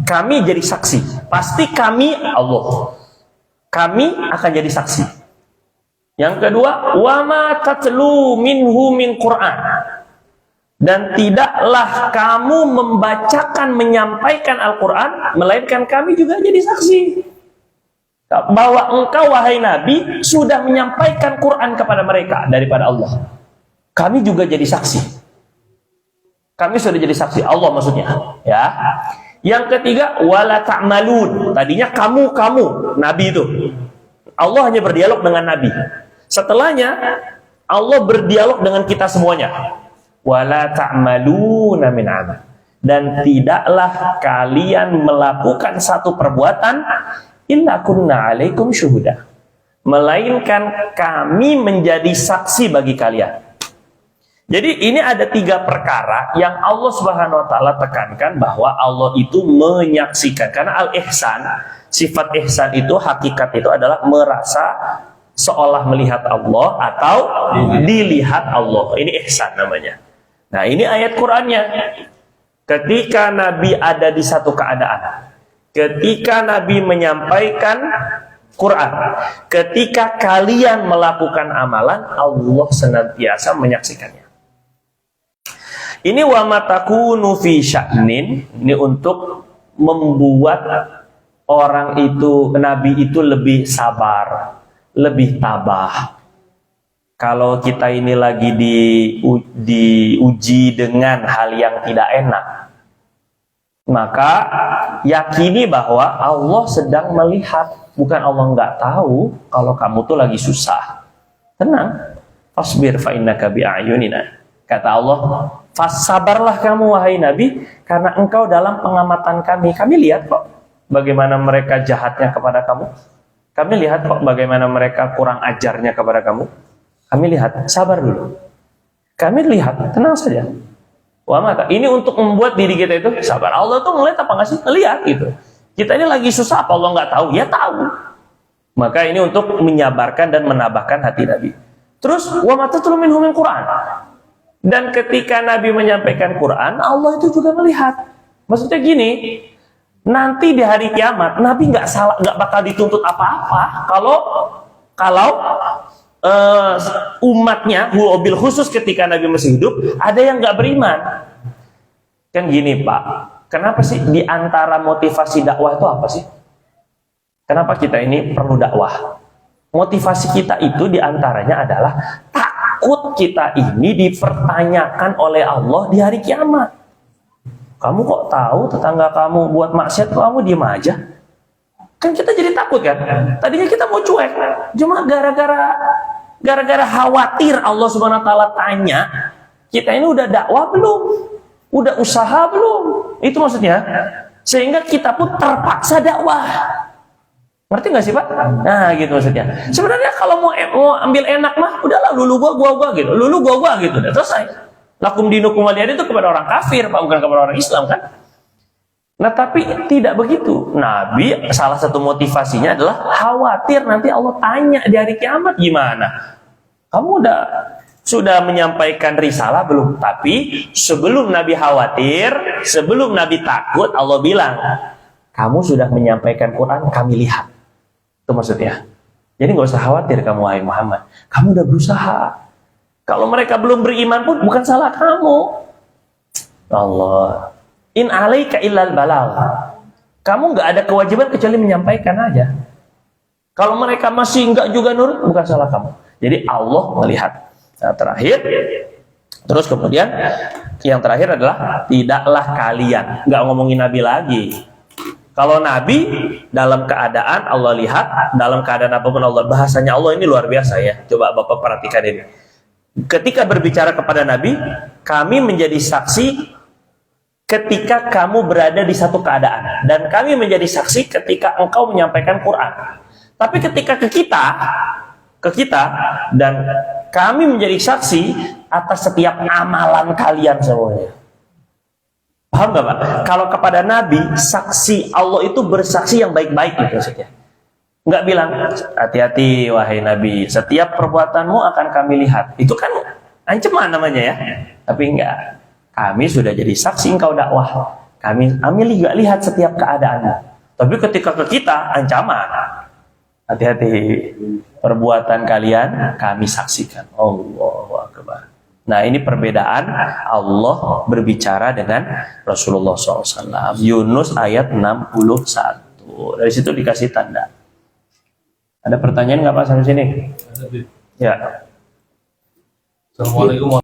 kami jadi saksi. Pasti kami Allah. Kami akan jadi saksi. Yang kedua, wa ma tatlu minhu min Qur'an, dan tidaklah kamu membacakan, menyampaikan Al-Quran, melainkan kami juga jadi saksi bahwa engkau wahai Nabi sudah menyampaikan Quran kepada mereka daripada Allah. Kami juga jadi saksi. Kami sudah jadi saksi, Allah maksudnya ya. Yang ketiga, wala ta'malun, tadinya kamu Nabi itu, Allah hanya berdialog dengan Nabi. Setelahnya Allah berdialog dengan kita semuanya. Wala ta'maluna min amal, dan tidaklah kalian melakukan satu perbuatan illa kunna alaikum syuhuda, melainkan kami menjadi saksi bagi kalian. Jadi ini ada 3 perkara yang Allah Subhanahu wa Ta'ala tekankan bahwa Allah itu menyaksikan. Karena al-ihsan, sifat ihsan itu, hakikat itu adalah merasa seolah melihat Allah atau dilihat Allah. Ini ihsan namanya. Nah, ini ayat Qur'annya. Ketika Nabi ada di satu keadaan, ketika Nabi menyampaikan Quran, ketika kalian melakukan amalan, Allah senantiasa menyaksikannya. Ini wa matakunu fi sya'nin, ini untuk membuat orang itu, Nabi itu lebih sabar, lebih tabah. kalau kita ini lagi diuji dengan hal yang tidak enak, maka yakini bahwa Allah sedang melihat. Bukan Allah nggak tahu kalau kamu tuh lagi susah. Tenang. Fasbir fa innaka bi'ayunina. Kata Allah, sabarlah kamu wahai Nabi, karena engkau dalam pengamatan kami. Kami lihat kok bagaimana mereka jahatnya kepada kamu. Kami lihat kok bagaimana mereka kurang ajarnya kepada kamu. Kami lihat, sabar dulu. Kami lihat, tenang saja. Wah mata, ini untuk membuat diri kita itu sabar. Allah tuh ngeliat apa nggak sih? Ngeliat gitu. Kita ini lagi susah apa Allah nggak tahu? Ya tahu. Maka ini untuk menyabarkan dan menambahkan hati Nabi. Terus wa ma tatlu minhu min Quran. Dan ketika Nabi menyampaikan Quran, Allah itu juga melihat. Maksudnya gini, nanti di hari kiamat Nabi nggak salah, nggak bakal dituntut apa-apa kalau umatnya, mobil khusus ketika Nabi masih hidup, ada yang nggak beriman. Kan gini Pak, kenapa sih di antara motivasi dakwah itu apa sih? Kenapa kita ini perlu dakwah? Motivasi kita itu diantaranya adalah takut kita ini dipertanyakan oleh Allah di hari kiamat. Kamu kok tahu tetangga kamu buat maksiat, kamu diem aja? Kan kita jadi takut kan? Tadinya kita mau cuek, cuma gara-gara khawatir Allah Subhanahu Wa Taala tanya, kita ini udah dakwah belum? Udah usaha belum? Itu maksudnya. Sehingga kita pun terpaksa dakwah. Ngerti nggak sih Pak? Nah gitu maksudnya. Sebenarnya kalau mau ambil enak mah, udahlah lulu gua gitu, lulu gua gitu, udah selesai. Lakum dinukum waliyadin itu kepada orang kafir Pak, bukan kepada orang Islam kan? Nah tapi tidak begitu. Nabi salah satu motivasinya adalah khawatir nanti Allah tanya di hari kiamat gimana. Kamu sudah menyampaikan risalah belum? Tapi sebelum Nabi khawatir, sebelum Nabi takut, Allah bilang, kamu sudah menyampaikan Quran, kami lihat. Itu maksudnya. Jadi nggak usah khawatir kamu wahai Muhammad. Kamu udah berusaha. Kalau mereka belum beriman pun bukan salah kamu. Allah. In alaika illal balal. Kamu nggak ada kewajiban kecuali menyampaikan aja. Kalau mereka masih nggak juga nurut, bukan salah kamu. Jadi Allah melihat. Nah, terakhir, terus kemudian yang terakhir adalah tidaklah kalian, nggak ngomongin Nabi lagi. Kalau Nabi dalam keadaan Allah lihat, dalam keadaan apapun Allah, bahasanya Allah ini luar biasa ya. Coba Bapak perhatikan ini. Ketika berbicara kepada Nabi, kami menjadi saksi ketika kamu berada di satu keadaan, dan kami menjadi saksi ketika engkau menyampaikan Quran. Tapi ketika ke kita dan kami menjadi saksi atas setiap amalan kalian semuanya. Paham gak Pak? Kalau kepada Nabi, saksi Allah itu bersaksi yang baik-baik gitu maksudnya. Nggak bilang, hati-hati wahai Nabi, setiap perbuatanmu akan kami lihat. Itu kan ancaman namanya ya. Tapi enggak. Kami sudah jadi saksi engkau dakwah. Kami juga lihat setiap keadaanmu. Tapi ketika ke kita, ancaman. Hati-hati, perbuatan kalian kami saksikan. Allahu Akbar. Nah ini perbedaan Allah berbicara dengan Rasulullah SAW. Yunus ayat 61. Dari situ dikasih tanda. Ada pertanyaan nggak Pak sampai sini? Ya. Assalamualaikum.